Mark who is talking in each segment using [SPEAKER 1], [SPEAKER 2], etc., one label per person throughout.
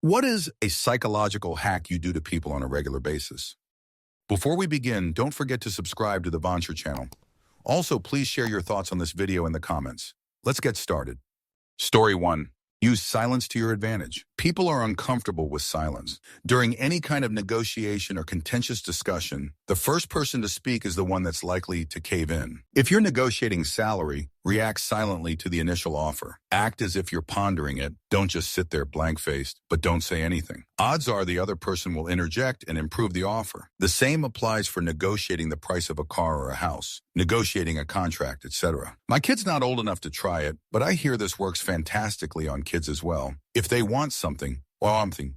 [SPEAKER 1] What is a psychological hack you do to people on a regular basis? Before we begin, don't forget to subscribe to the Vancher channel. Also, please share your thoughts on this video in the comments. Let's get started. Story 1. Use silence to your advantage. People are uncomfortable with silence. During any kind of negotiation or contentious discussion, the first person to speak is the one that's likely to cave in. If you're negotiating salary, react silently to the initial offer. Act as if you're pondering it. Don't just sit there blank-faced, but don't say anything. Odds are the other person will interject and improve the offer. The same applies for negotiating the price of a car or a house, negotiating a contract, etc. My kid's not old enough to try it, but I hear this works fantastically on kids as well. If they want something,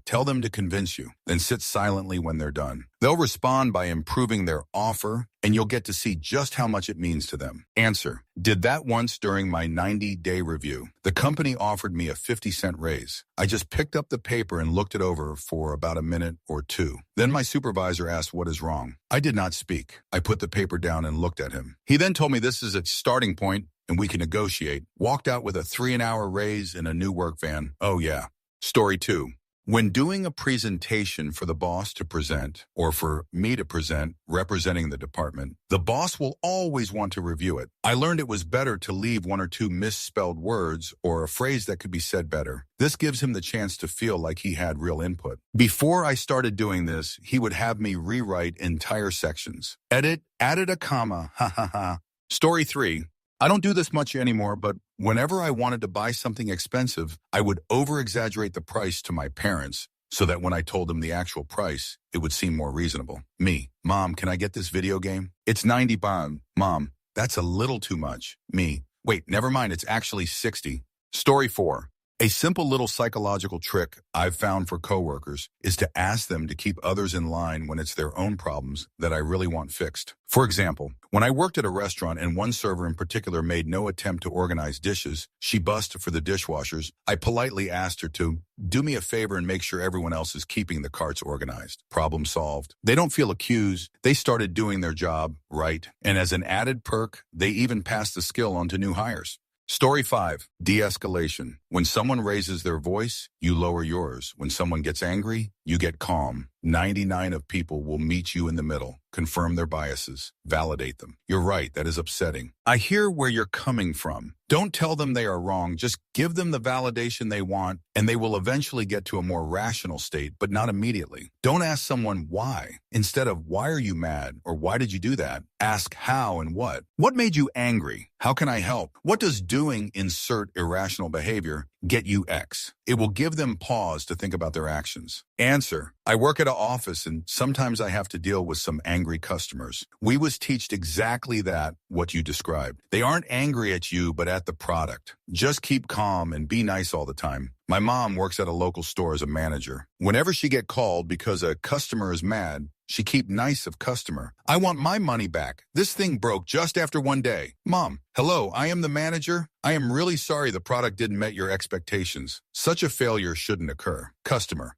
[SPEAKER 1] tell them to convince you, then sit silently when they're done. They'll respond by improving their offer, and you'll get to see just how much it means to them. Answer: did that once during my 90-day review. The company offered me a 50-cent raise. I just picked up the paper and looked it over for about a minute or two. Then my supervisor asked what is wrong. I did not speak. I put the paper down and looked at him. He then told me this is a starting point and we can negotiate. Walked out with a 3-an-hour raise in a new work van. Oh yeah. Story 2. When doing a presentation for the boss to present, or for me to present, representing the department, the boss will always want to review it. I learned it was better to leave 1 or 2 misspelled words or a phrase that could be said better. This gives him the chance to feel like he had real input. Before I started doing this, he would have me rewrite entire sections. Edit, added a comma, ha ha ha. Story 3. I don't do this much anymore, but whenever I wanted to buy something expensive, I would over-exaggerate the price to my parents so that when I told them the actual price, it would seem more reasonable. Me: Mom, can I get this video game? It's 90 baht. Mom, that's a little too much. Me: wait, never mind, it's actually 60. Story 4. A simple little psychological trick I've found for coworkers is to ask them to keep others in line when it's their own problems that I really want fixed. For example, when I worked at a restaurant and one server in particular made no attempt to organize dishes, she bussed for the dishwashers, I politely asked her to do me a favor and make sure everyone else is keeping the carts organized. Problem solved. They don't feel accused. They started doing their job right. And as an added perk, they even passed the skill on to new hires. Story 5. De-escalation. When someone raises their voice, you lower yours. When someone gets angry, you get calm. 99 of people will meet you in the middle, confirm their biases, validate them. You're right, that is upsetting. I hear where you're coming from. Don't tell them they are wrong, just give them the validation they want, and they will eventually get to a more rational state, but not immediately. Don't ask someone why. Instead of why are you mad or why did you do that, ask how and what. What made you angry? How can I help? What does doing insert irrational behavior get you X? It will give them pause to think about their actions. Answer: I work at an office and sometimes I have to deal with some angry customers. We was taught exactly that, what you described. They aren't angry at you, but at the product. Just keep calm and be nice all the time. My mom works at a local store as a manager. Whenever she get called because a customer is mad, she keep nice of customer. I want my money back. This thing broke just after 1 day. Mom: hello, I am the manager. I am really sorry the product didn't met your expectations. Such a failure shouldn't occur. Customer: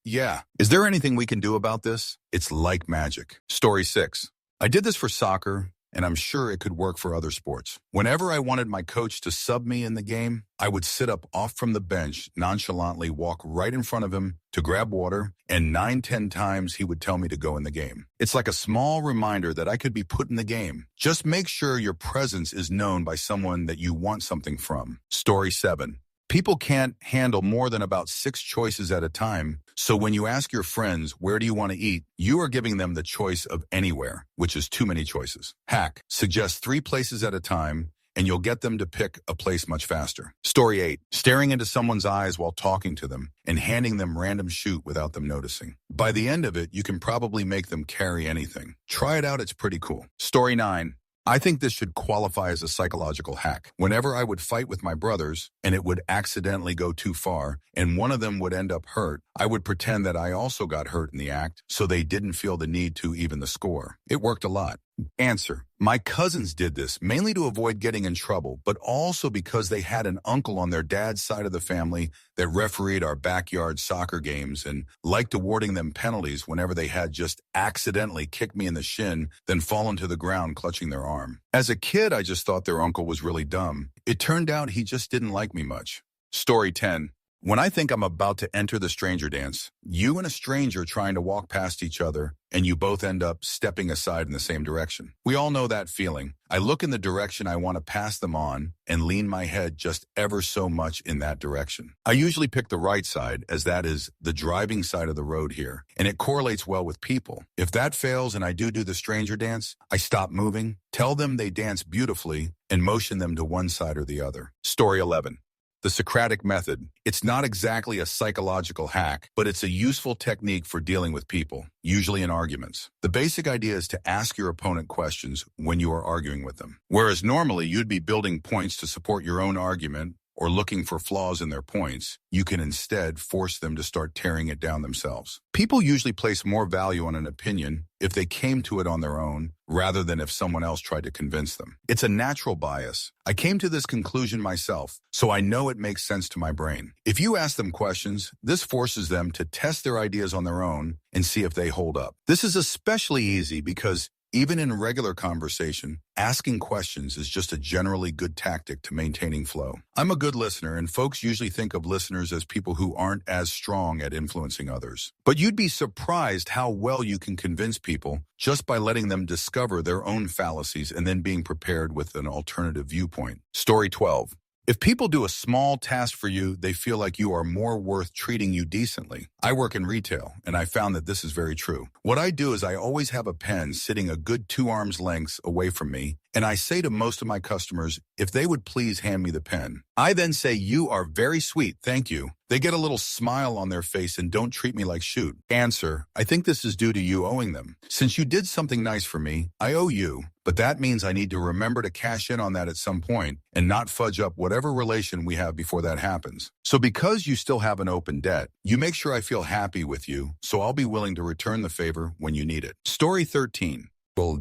[SPEAKER 1] yeah. Is there anything we can do about this? It's like magic. Story 6. I did this for soccer, and I'm sure it could work for other sports. Whenever I wanted my coach to sub me in the game, I would sit up off from the bench, nonchalantly walk right in front of him to grab water, and 9-10 times he would tell me to go in the game. It's like a small reminder that I could be put in the game. Just make sure your presence is known by someone that you want something from. Story 7. People can't handle more than about 6 choices at a time, so when you ask your friends, where do you want to eat, you are giving them the choice of anywhere, which is too many choices. Hack: suggest 3 places at a time, and you'll get them to pick a place much faster. Story 8. Staring into someone's eyes while talking to them and handing them random shoot without them noticing. By the end of it, you can probably make them carry anything. Try it out, it's pretty cool. Story 9. I think this should qualify as a psychological hack. Whenever I would fight with my brothers and it would accidentally go too far and one of them would end up hurt, I would pretend that I also got hurt in the act so they didn't feel the need to even the score. It worked a lot. Answer: my cousins did this mainly to avoid getting in trouble, but also because they had an uncle on their dad's side of the family that refereed our backyard soccer games and liked awarding them penalties whenever they had just accidentally kicked me in the shin, then fallen to the ground clutching their arm. As a kid, I just thought their uncle was really dumb. It turned out he just didn't like me much. Story 10. When I think I'm about to enter the stranger dance, you and a stranger trying to walk past each other, and you both end up stepping aside in the same direction. We all know that feeling. I look in the direction I want to pass them on and lean my head just ever so much in that direction. I usually pick the right side, as that is the driving side of the road here, and it correlates well with people. If that fails and I do the stranger dance, I stop moving, tell them they dance beautifully, and motion them to one side or the other. Story 11. The Socratic method. It's not exactly a psychological hack, but it's a useful technique for dealing with people, usually in arguments. The basic idea is to ask your opponent questions when you are arguing with them. Whereas normally you'd be building points to support your own argument or looking for flaws in their points, you can instead force them to start tearing it down themselves. People usually place more value on an opinion if they came to it on their own, rather than if someone else tried to convince them. It's a natural bias. I came to this conclusion myself, so I know it makes sense to my brain. If you ask them questions, this forces them to test their ideas on their own and see if they hold up. This is especially easy because even in regular conversation, asking questions is just a generally good tactic to maintaining flow. I'm a good listener, and folks usually think of listeners as people who aren't as strong at influencing others. But you'd be surprised how well you can convince people just by letting them discover their own fallacies and then being prepared with an alternative viewpoint. Story 12. If people do a small task for you, they feel like you are more worth treating you decently. I work in retail, and I found that this is very true. What I do is I always have a pen sitting a good 2 arms lengths away from me, and I say to most of my customers, if they would please hand me the pen. I then say, you are very sweet, thank you. They get a little smile on their face and don't treat me like shoot. Answer, I think this is due to you owing them. Since you did something nice for me, I owe you. But that means I need to remember to cash in on that at some point and not fudge up whatever relation we have before that happens. So because you still have an open debt, you make sure I feel happy with you, so I'll be willing to return the favor when you need it. Story 13.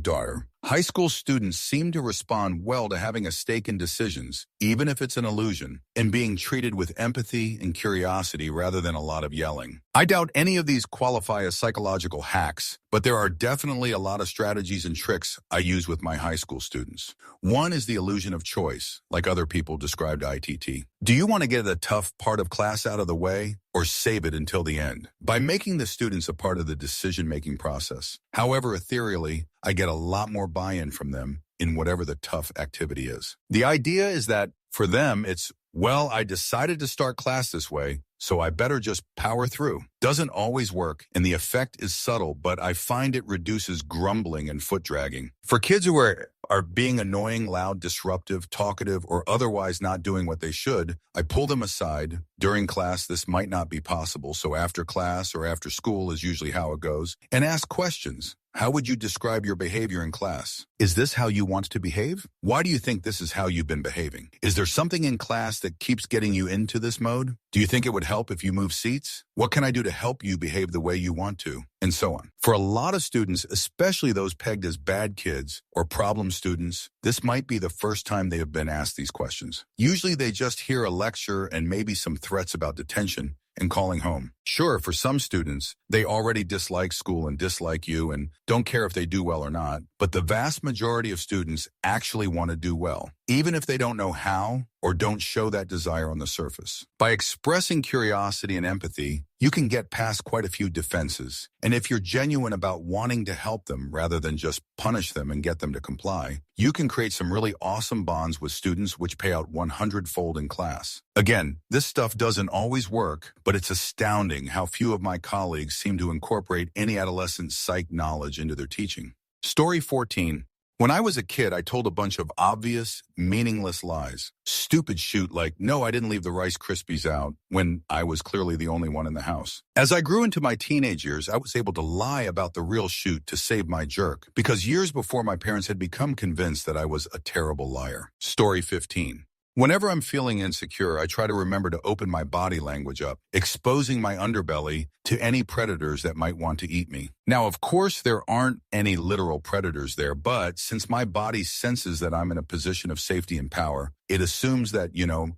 [SPEAKER 1] Daughter. High school students seem to respond well to having a stake in decisions, even if it's an illusion, and being treated with empathy and curiosity rather than a lot of yelling. I doubt any of these qualify as psychological hacks, but there are definitely a lot of strategies and tricks I use with my high school students. One is the illusion of choice, like other people described ITT. Do you want to get a tough part of class out of the way, or save it until the end? By making the students a part of the decision-making process. However, ethereally, I get a lot more buy-in from them in whatever the tough activity is. The idea is that for them, it's, well, I decided to start class this way, so I better just power through. Doesn't always work, and the effect is subtle, but I find it reduces grumbling and foot dragging. For kids who are being annoying, loud, disruptive, talkative, or otherwise not doing what they should, I pull them aside. During class, this might not be possible, so after class or after school is usually how it goes, and ask questions. How would you describe your behavior in class? Is this how you want to behave? Why do you think this is how you've been behaving? Is there something in class that keeps getting you into this mode? Do you think it would help if you move seats? What can I do to help you behave the way you want to? And so on. For a lot of students, especially those pegged as bad kids or problem students, this might be the first time they have been asked these questions. Usually they just hear a lecture and maybe some threats about detention and calling home. Sure, for some students, they already dislike school and dislike you and don't care if they do well or not, but the vast majority of students actually want to do well, even if they don't know how or don't show that desire on the surface. By expressing curiosity and empathy, you can get past quite a few defenses. And if you're genuine about wanting to help them rather than just punish them and get them to comply, you can create some really awesome bonds with students which pay out 100-fold in class. Again, this stuff doesn't always work, but it's astounding how few of my colleagues seem to incorporate any adolescent psych knowledge into their teaching. Story 14. When I was a kid, I told a bunch of obvious, meaningless lies. Stupid shoot like, no, I didn't leave the Rice Krispies out, when I was clearly the only one in the house. As I grew into my teenage years, I was able to lie about the real shoot to save my jerk, because years before my parents had become convinced that I was a terrible liar. Story 15. Whenever I'm feeling insecure, I try to remember to open my body language up, exposing my underbelly to any predators that might want to eat me. Now, of course, there aren't any literal predators there, but since my body senses that I'm in a position of safety and power, It assumes that,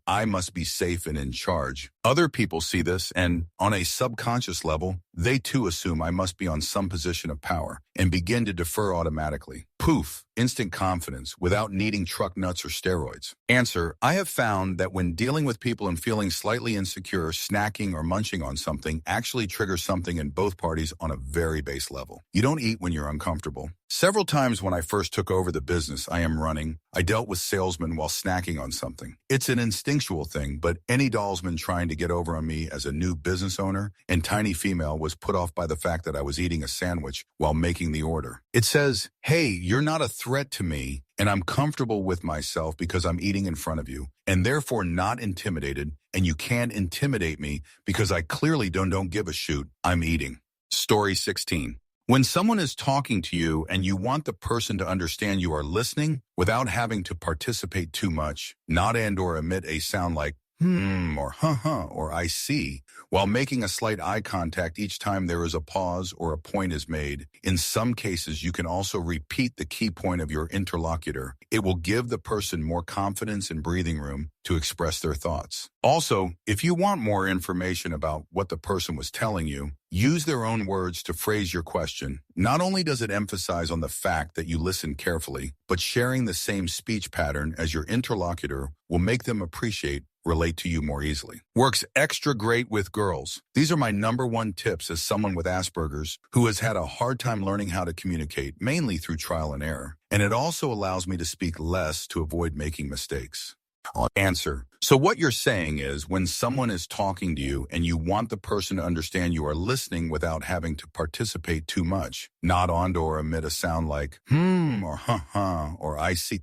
[SPEAKER 1] I must be safe and in charge. Other people see this, and on a subconscious level, they too assume I must be on some position of power and begin to defer automatically. Poof, instant confidence without needing truck nuts or steroids. Answer, I have found that when dealing with people and feeling slightly insecure, snacking or munching on something actually triggers something in both parties on a very base level. You don't eat when you're uncomfortable. Several times when I first took over the business I am running, I dealt with salesmen while snacking on something. It's an instinctual thing, but any dollsman trying to get over on me as a new business owner and tiny female was put off by the fact that I was eating a sandwich while making the order. It says, hey, you're not a threat to me, and I'm comfortable with myself because I'm eating in front of you, and therefore not intimidated, and you can't intimidate me because I clearly don't give a shoot. I'm eating. Story 16. When someone is talking to you and you want the person to understand you are listening without having to participate too much, nod and/or emit a sound like or huh or I see, while making a slight eye contact each time there is a pause or a point is made. In some cases, you can also repeat the key point of your interlocutor. It will give the person more confidence and breathing room to express their thoughts. Also, if you want more information about what the person was telling you, use their own words to phrase your question. Not only does it emphasize on the fact that you listen carefully, but sharing the same speech pattern as your interlocutor will make them relate to you more easily. Works extra great with girls. These are my #1 tips as someone with Asperger's who has had a hard time learning how to communicate, mainly through trial and error. And it also allows me to speak less to avoid making mistakes. Answer. So what you're saying is when someone is talking to you and you want the person to understand you are listening without having to participate too much, nod on or emit a sound like or huh or I see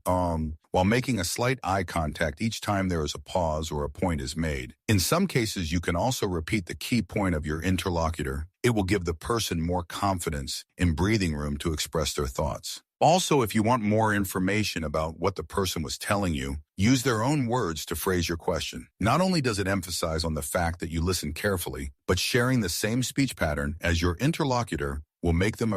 [SPEAKER 1] while making a slight eye contact each time there is a pause or a point is made. In some cases, you can also repeat the key point of your interlocutor. It will give the person more confidence and breathing room to express their thoughts. Also, if you want more information about what the person was telling you, use their own words to phrase your question. Not only does it emphasize on the fact that you listen carefully, but sharing the same speech pattern as your interlocutor will make them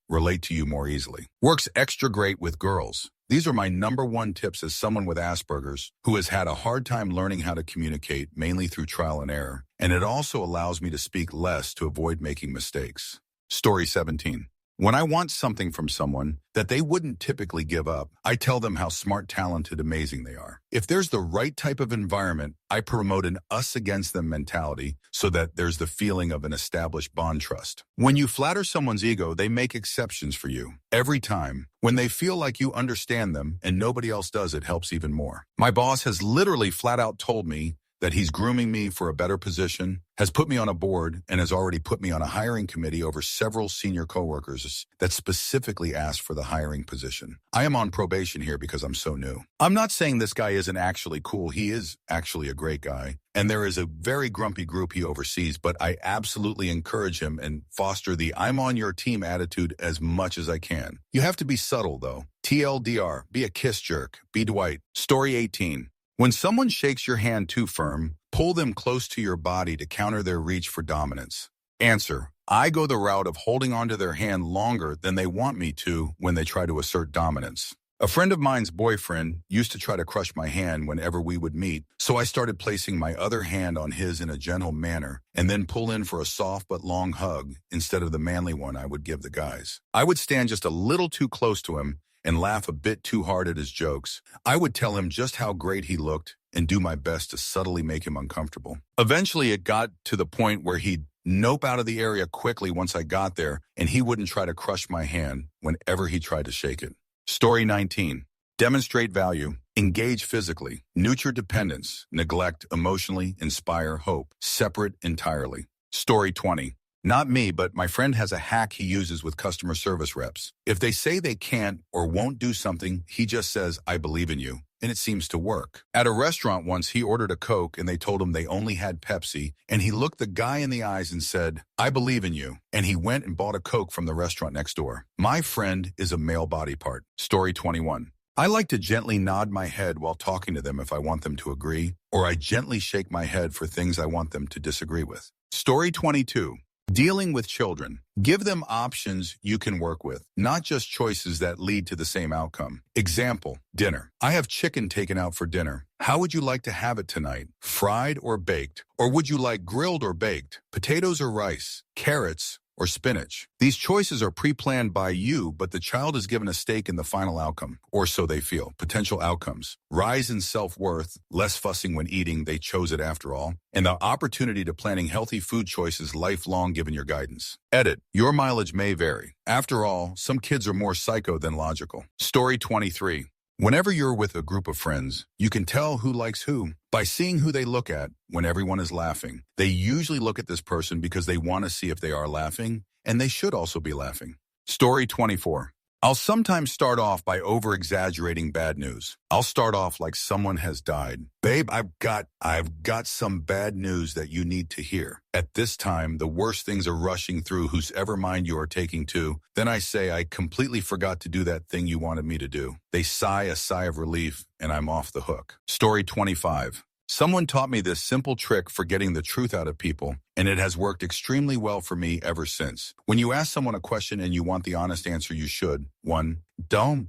[SPEAKER 1] relate to you more easily. Works extra great with girls. These are my #1 tips as someone with Asperger's who has had a hard time learning how to communicate, mainly through trial and error, and it also allows me to speak less to avoid making mistakes. Story 17. When I want something from someone that they wouldn't typically give up, I tell them how smart, talented, amazing they are. If there's the right type of environment, I promote an us against them mentality so that there's the feeling of an established bond trust. When you flatter someone's ego, they make exceptions for you. Every time. When they feel like you understand them and nobody else does, it helps even more. My boss has literally flat out told me that he's grooming me for a better position, has put me on a board, and has already put me on a hiring committee over several senior coworkers that specifically asked for the hiring position. I am on probation here because I'm so new. I'm not saying this guy isn't actually cool. He is actually a great guy. And there is a very grumpy group he oversees, but I absolutely encourage him and foster the I'm on your team attitude as much as I can. You have to be subtle, though. TLDR, be a kiss jerk. Be Dwight. Story 18. When someone shakes your hand too firm, pull them close to your body to counter their reach for dominance. Answer. I go the route of holding onto their hand longer than they want me to when they try to assert dominance. A friend of mine's boyfriend used to try to crush my hand whenever we would meet, so I started placing my other hand on his in a gentle manner and then pull in for a soft but long hug instead of the manly one I would give the guys. I would stand just a little too close to him and laugh a bit too hard at his jokes. I would tell him just how great he looked and do my best to subtly make him uncomfortable. Eventually, it got to the point where he'd nope out of the area quickly once I got there, and he wouldn't try to crush my hand whenever he tried to shake it. Story 19. Demonstrate value. Engage physically. Nurture dependence. Neglect emotionally. Inspire hope. Separate entirely. Story 20. Not me, but my friend has a hack he uses with customer service reps. If they say they can't or won't do something, he just says, I believe in you, and it seems to work. At a restaurant once, he ordered a Coke and they told him they only had Pepsi, and he looked the guy in the eyes and said, I believe in you, and he went and bought a Coke from the restaurant next door. My friend is a male body part. Story 21. I like to gently nod my head while talking to them if I want them to agree, or I gently shake my head for things I want them to disagree with. Story 22. Dealing with children. Give them options you can work with, not just choices that lead to the same outcome. Example, dinner. I have chicken taken out for dinner. How would you like to have it tonight? Fried or baked? Or would you like grilled or baked? Potatoes or rice? Carrots or spinach? These choices are pre-planned by you, but the child is given a stake in the final outcome, or so they feel. Potential outcomes: rise in self-worth, less fussing when eating, they chose it after all, and the opportunity to planning healthy food choices lifelong given your guidance. Edit. Your mileage may vary. After all, some kids are more psycho than logical. Story 23. Whenever you're with a group of friends, you can tell who likes who by seeing who they look at when everyone is laughing. They usually look at this person because they want to see if they are laughing, and they should also be laughing. Story 24. I'll sometimes start off by over-exaggerating bad news. I'll start off like someone has died. Babe, I've got some bad news that you need to hear. At this time, the worst things are rushing through whosever mind you are taking to. Then I say, I completely forgot to do that thing you wanted me to do. They sigh a sigh of relief, and I'm off the hook. Story 25. Someone taught me this simple trick for getting the truth out of people, and it has worked extremely well for me ever since. When you ask someone a question and you want the honest answer, you should: 1. Don't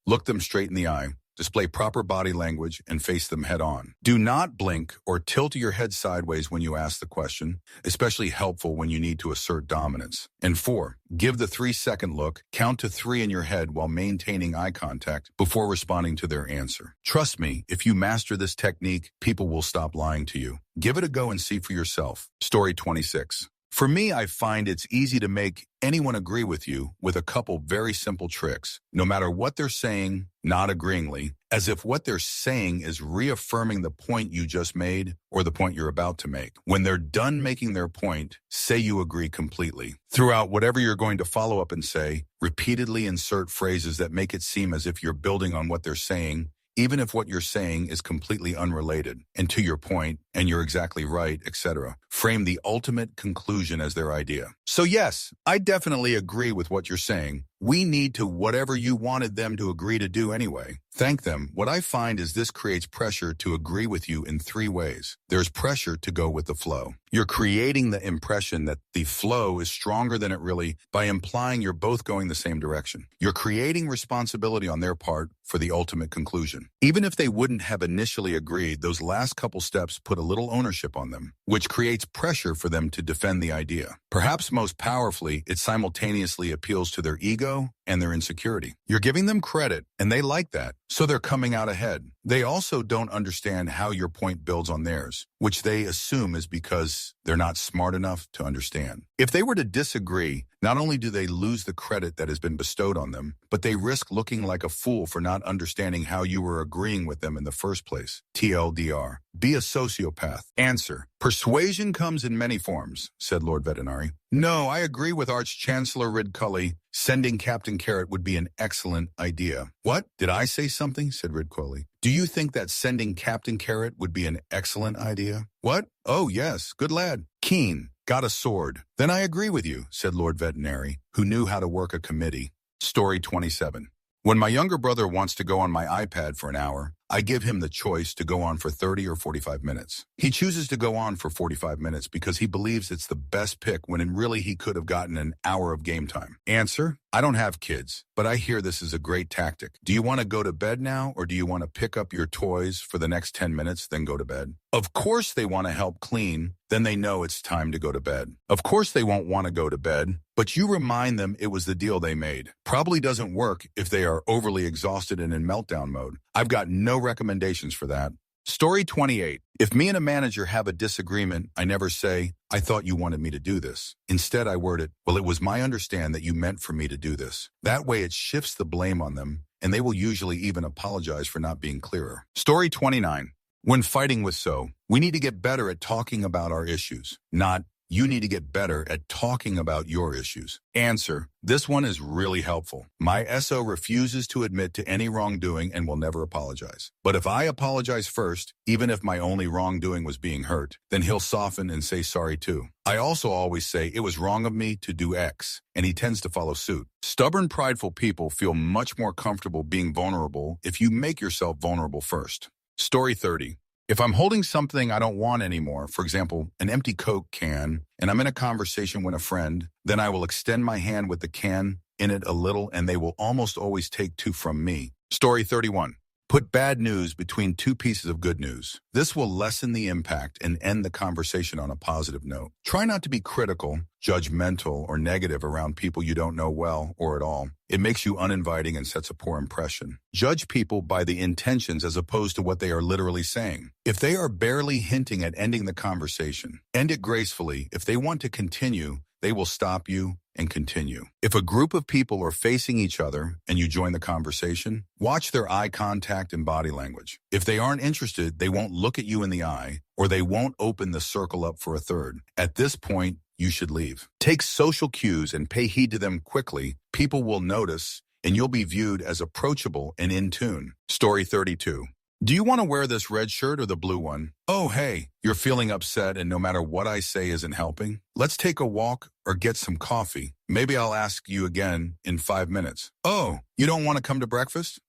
[SPEAKER 1] look them straight in the eye. Display proper body language and face them head on. Do not blink or tilt your head sideways when you ask the question, especially helpful when you need to assert dominance. And 4, give the 3-second look, count to 3 in your head while maintaining eye contact before responding to their answer. Trust me, if you master this technique, people will stop lying to you. Give it a go and see for yourself. Story 26. For me, I find it's easy to make anyone agree with you with a couple very simple tricks. No matter what they're saying, not agreeingly, as if what they're saying is reaffirming the point you just made or the point you're about to make. When they're done making their point, say you agree completely. Throughout whatever you're going to follow up and say, repeatedly insert phrases that make it seem as if you're building on what they're saying, even if what you're saying is completely unrelated, and to your point, and you're exactly right, etc. Frame the ultimate conclusion as their idea. So yes, I definitely agree with what you're saying. We need to whatever you wanted them to agree to do anyway. Thank them. What I find is this creates pressure to agree with you in 3 ways. There's pressure to go with the flow. You're creating the impression that the flow is stronger than it really by implying you're both going the same direction. You're creating responsibility on their part for the ultimate conclusion. Even if they wouldn't have initially agreed, those last couple steps put a little ownership on them, which creates pressure for them to defend the idea. Perhaps most powerfully, it simultaneously appeals to their ego and their insecurity. You're giving them credit, and they like that, so they're coming out ahead. They also don't understand how your point builds on theirs, which they assume is because they're not smart enough to understand. If they were to disagree, not only do they lose the credit that has been bestowed on them, but they risk looking like a fool for not understanding how you were agreeing with them in the first place. TLDR. Be a sociopath. Answer. Persuasion comes in many forms, said Lord Veterinary. No, I agree with Arch-Chancellor Ridcully. Sending Captain Carrot would be an excellent idea. What? Did I say something? Said Ridcully. Do you think that sending Captain Carrot would be an excellent idea? What? Oh, yes. Good lad. Keen. Got a sword. Then I agree with you, said Lord Veterinary, who knew how to work a committee. Story 27. When my younger brother wants to go on my iPad for an hour, I give him the choice to go on for 30 or 45 minutes. He chooses to go on for 45 minutes because he believes it's the best pick when in really he could have gotten an hour of game time. Answer. I don't have kids, but I hear this is a great tactic. Do you want to go to bed now, or do you want to pick up your toys for the next 10 minutes, then go to bed? Of course they want to help clean, then they know it's time to go to bed. Of course they won't want to go to bed, but you remind them it was the deal they made. Probably doesn't work if they are overly exhausted and in meltdown mode. I've got no recommendations for that. Story 28. If me and a manager have a disagreement, I never say, I thought you wanted me to do this. Instead, I word it, well, it was my understand that you meant for me to do this. That way it shifts the blame on them, and they will usually even apologize for not being clearer. Story 29. When fighting with we need to get better at talking about our issues, not you need to get better at talking about your issues. Answer. This one is really helpful. My SO refuses to admit to any wrongdoing and will never apologize. But if I apologize first, even if my only wrongdoing was being hurt, then he'll soften and say sorry too. I also always say it was wrong of me to do X, and he tends to follow suit. Stubborn, prideful people feel much more comfortable being vulnerable if you make yourself vulnerable first. Story 30. If I'm holding something I don't want anymore, for example, an empty Coke can, and I'm in a conversation with a friend, then I will extend my hand with the can in it a little, and they will almost always take two from me. Story 31. Put bad news between two pieces of good news. This will lessen the impact and end the conversation on a positive note. Try not to be critical, judgmental, or negative around people you don't know well or at all. It makes you uninviting and sets a poor impression. Judge people by the intentions as opposed to what they are literally saying. If they are barely hinting at ending the conversation, end it gracefully. If they want to continue, they will stop you and continue. If a group of people are facing each other and you join the conversation, watch their eye contact and body language. If they aren't interested, they won't look at you in the eye, or they won't open the circle up for a third. At this point, you should leave. Take social cues and pay heed to them quickly. People will notice, and you'll be viewed as approachable and in tune. Story 32. Do you want to wear this red shirt or the blue one? Oh, hey, you're feeling upset and no matter what I say isn't helping? Let's take a walk or get some coffee. Maybe I'll ask you again in 5 minutes. Oh, you don't want to come to breakfast?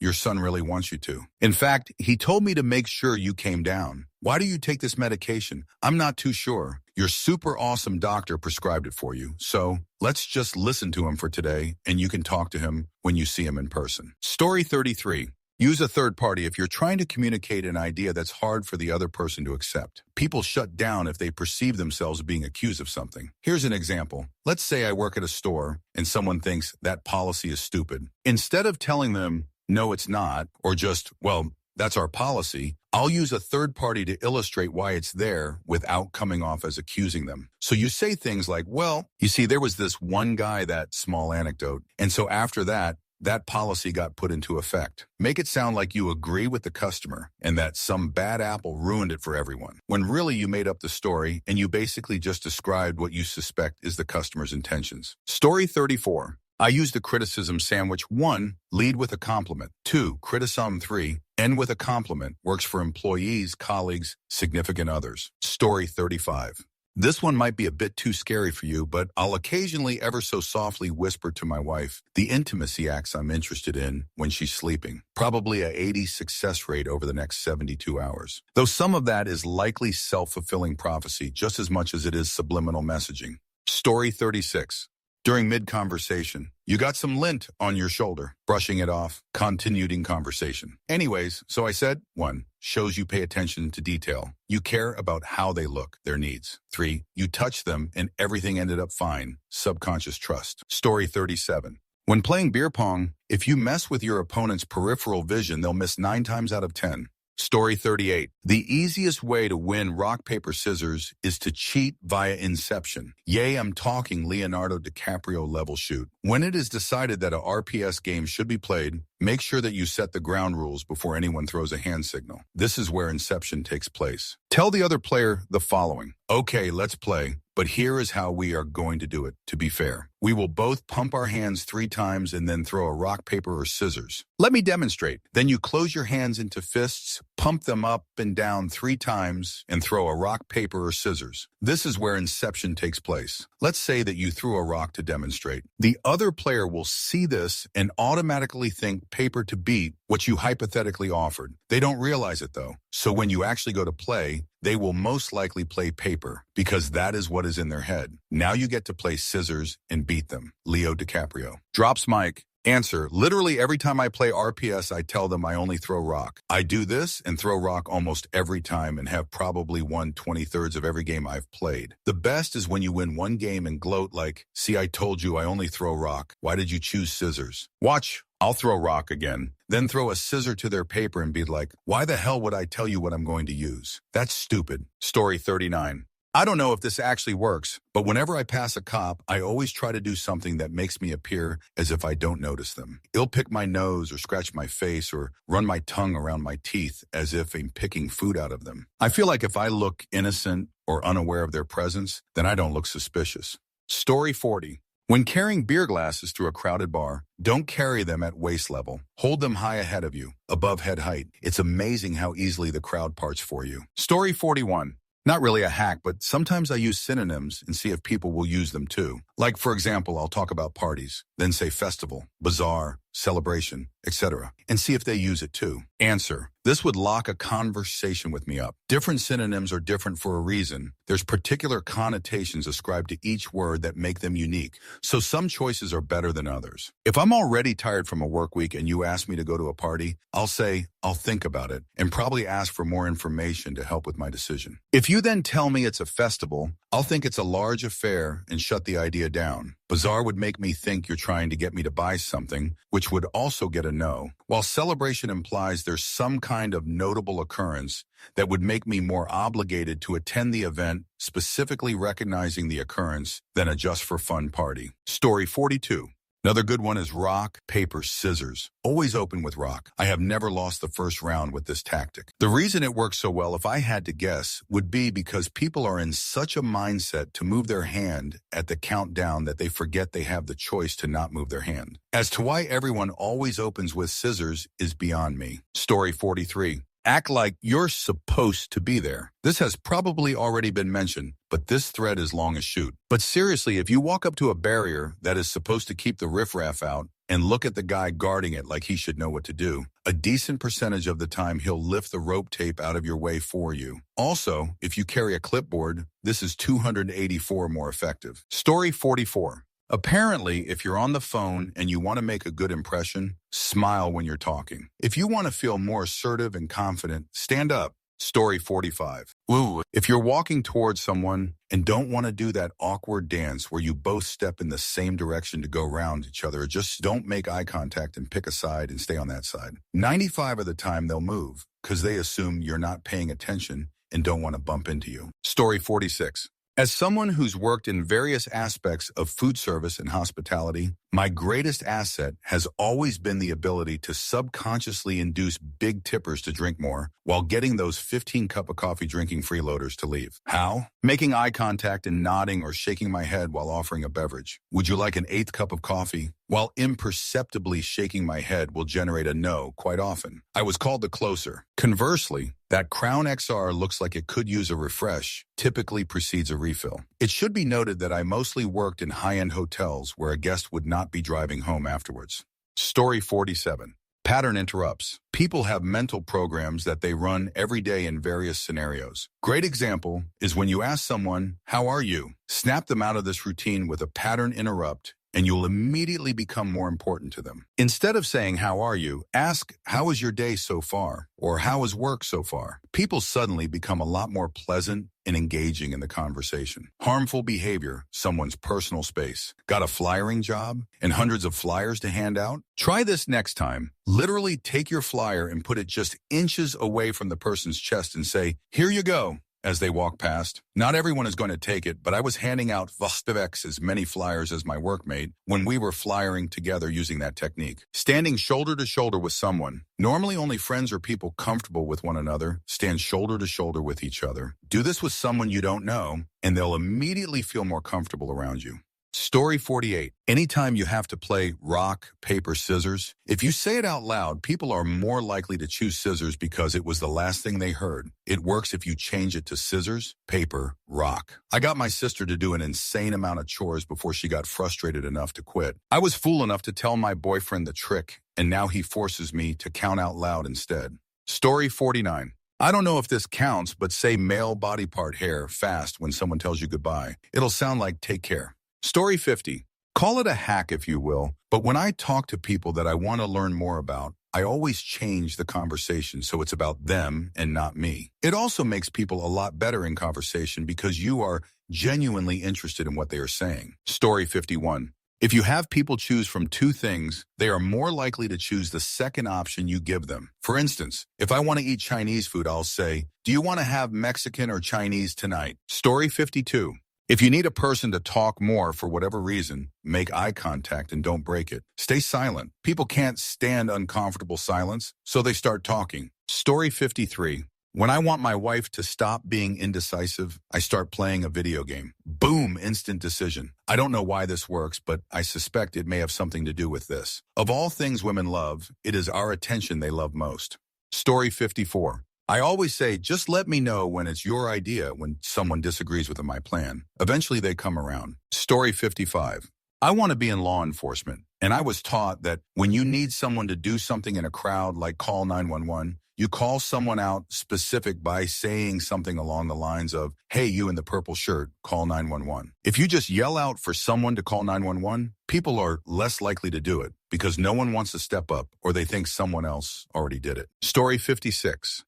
[SPEAKER 1] Your son really wants you to. In fact, he told me to make sure you came down. Why do you take this medication? I'm not too sure. Your super awesome doctor prescribed it for you. So let's just listen to him for today and you can talk to him when you see him in person. Story 33. Use a third party if you're trying to communicate an idea that's hard for the other person to accept. People shut down if they perceive themselves being accused of something. Here's an example. Let's say I work at a store and someone thinks that policy is stupid. Instead of telling them, no, it's not, or just, well, that's our policy, I'll use a third party to illustrate why it's there without coming off as accusing them. So you say things like, well, you see, there was this one guy, that small anecdote, and so after that policy got put into effect. Make it sound like you agree with the customer and that some bad apple ruined it for everyone, when really you made up the story and you basically just described what you suspect is the customer's intentions. Story 34. I used a criticism sandwich. 1. Lead with a compliment. 2. Criticism. 3. End with a compliment. Works for employees, colleagues, significant others. Story 35. This one might be a bit too scary for you, but I'll occasionally ever so softly whisper to my wife the intimacy acts I'm interested in when she's sleeping. Probably a 80% success rate over the next 72 hours. Though some of that is likely self-fulfilling prophecy just as much as it is subliminal messaging. Story 36. During mid-conversation, you got some lint on your shoulder. Brushing it off, continuing conversation. Anyways, so I said, 1. Shows you pay attention to detail. You care about how they look, their needs. 3. You touch them and everything ended up fine. Subconscious trust. Story 37. When playing beer pong, if you mess with your opponent's peripheral vision, they'll miss 9 times out of 10. Story 38. The easiest way to win rock, paper, scissors is to cheat via Inception. Yay, I'm talking Leonardo DiCaprio level shoot. When it is decided that a RPS game should be played, make sure that you set the ground rules before anyone throws a hand signal. This is where Inception takes place. Tell the other player the following. Okay, let's play, but here is how we are going to do it, to be fair. We will both pump our hands 3 times and then throw a rock, paper, or scissors. Let me demonstrate. Then you close your hands into fists, pump them up and down 3 times, and throw a rock, paper, or scissors. This is where Inception takes place. Let's say that you threw a rock to demonstrate. The other player will see this and automatically think paper to beat what you hypothetically offered. They don't realize it though. So when you actually go to play, they will most likely play paper because that is what is in their head. Now you get to play scissors and beat them. Leo DiCaprio. Drops mic. Answer. Literally every time I play RPS, I tell them I only throw rock. I do this and throw rock almost every time and have probably won 20/3 of every game I've played. The best is when you win one game and gloat like, see, I told you I only throw rock. Why did you choose scissors? Watch. I'll throw rock again, then throw a scissor to their paper and be like, why the hell would I tell you what I'm going to use? That's stupid. Story 39. I don't know if this actually works, but whenever I pass a cop, I always try to do something that makes me appear as if I don't notice them. I'll pick my nose or scratch my face or run my tongue around my teeth as if I'm picking food out of them. I feel like if I look innocent or unaware of their presence, then I don't look suspicious. Story 40. When carrying beer glasses through a crowded bar, don't carry them at waist level. Hold them high ahead of you, above head height. It's amazing how easily the crowd parts for you. Story 41. Not really a hack, but sometimes I use synonyms and see if people will use them too. Like, for example, I'll talk about parties, then say festival, bazaar, celebration, etc., and see if they use it too. Answer. This would lock a conversation with me up. Different synonyms are different for a reason. There's particular connotations ascribed to each word that make them unique, so some choices are better than others. If I'm already tired from a work week and you ask me to go to a party, I'll say, I'll think about it, and probably ask for more information to help with my decision. If you then tell me it's a festival, I'll think it's a large affair and shut the idea down. Bizarre would make me think you're trying to get me to buy something, which would also get a no. While celebration implies there's some kind of notable occurrence that would make me more obligated to attend the event, specifically recognizing the occurrence, than a just-for-fun party. Story 42. Another good one is rock, paper, scissors. Always open with rock. I have never lost the first round with this tactic. The reason it works so well, if I had to guess, would be because people are in such a mindset to move their hand at the countdown that they forget they have the choice to not move their hand. As to why everyone always opens with scissors is beyond me. Story 43. Act like you're supposed to be there. This has probably already been mentioned, but this thread is long as shoot. But seriously, if you walk up to a barrier that is supposed to keep the riffraff out and look at the guy guarding it like he should know what to do, a decent percentage of the time he'll lift the rope tape out of your way for you. Also, if you carry a clipboard, this is 284 more effective. Story 44. Apparently, if you're on the phone and you want to make a good impression, smile when you're talking. If you want to feel more assertive and confident, stand up. Story 45. Ooh, if you're walking towards someone and don't want to do that awkward dance where you both step in the same direction to go around each other, just don't make eye contact and pick a side and stay on that side. 95 of the time they'll move because they assume you're not paying attention and don't want to bump into you. Story 46. As someone who's worked in various aspects of food service and hospitality, my greatest asset has always been the ability to subconsciously induce big tippers to drink more while getting those 15-cup-of-coffee drinking freeloaders to leave. How? Making eye contact and nodding or shaking my head while offering a beverage. Would you like an 8th cup of coffee? While imperceptibly shaking my head will generate a no quite often. I was called the closer. Conversely, that Crown XR looks like it could use a refresh, typically precedes a refill. It should be noted that I mostly worked in high-end hotels where a guest would not be driving home afterwards. Story 47. Pattern interrupts. People have mental programs that they run every day in various scenarios. Great example is when you ask someone, "How are you?" Snap them out of this routine with a pattern interrupt, and you'll immediately become more important to them. Instead of saying, "How are you?" ask, "How is your day so far?" or "How is work so far?" People suddenly become a lot more pleasant and engaging in the conversation. Harmful behavior, someone's personal space. Got a flyering job and hundreds of flyers to hand out? Try this next time. Literally take your flyer and put it just inches away from the person's chest and say, "Here you go," as they walk past. Not everyone is going to take it, but I was handing out as many flyers as my workmate when we were flyering together using that technique. Standing shoulder to shoulder with someone. Normally only friends or people comfortable with one another stand shoulder to shoulder with each other. Do this with someone you don't know, and they'll immediately feel more comfortable around you. Story 48. Anytime you have to play rock, paper, scissors, if you say it out loud, people are more likely to choose scissors because it was the last thing they heard. It works if you change it to scissors, paper, rock. I got my sister to do an insane amount of chores before she got frustrated enough to quit. I was fool enough to tell my boyfriend the trick, and now he forces me to count out loud instead. Story 49. I don't know if this counts, but say male body part hair fast when someone tells you goodbye. It'll sound like take care. Story 50. Call it a hack if you will, but when I talk to people that I want to learn more about, I always change the conversation so it's about them and not me. It also makes people a lot better in conversation because you are genuinely interested in what they are saying. Story 51. If you have people choose from two things, they are more likely to choose the second option you give them. For instance, if I want to eat Chinese food, I'll say, "Do you want to have Mexican or Chinese tonight?" Story 52. If you need a person to talk more for whatever reason, make eye contact and don't break it. Stay silent. People can't stand uncomfortable silence, so they start talking. Story 53. When I want my wife to stop being indecisive, I start playing a video game. Boom, instant decision. I don't know why this works, but I suspect it may have something to do with this. Of all things women love, it is our attention they love most. Story 54. I always say, just let me know when it's your idea when someone disagrees with my plan. Eventually they come around. Story 55. I want to be in law enforcement, and I was taught that when you need someone to do something in a crowd like call 911, you call someone out specific by saying something along the lines of, hey, you in the purple shirt, call 911. If you just yell out for someone to call 911, people are less likely to do it because no one wants to step up or they think someone else already did it. Story 56.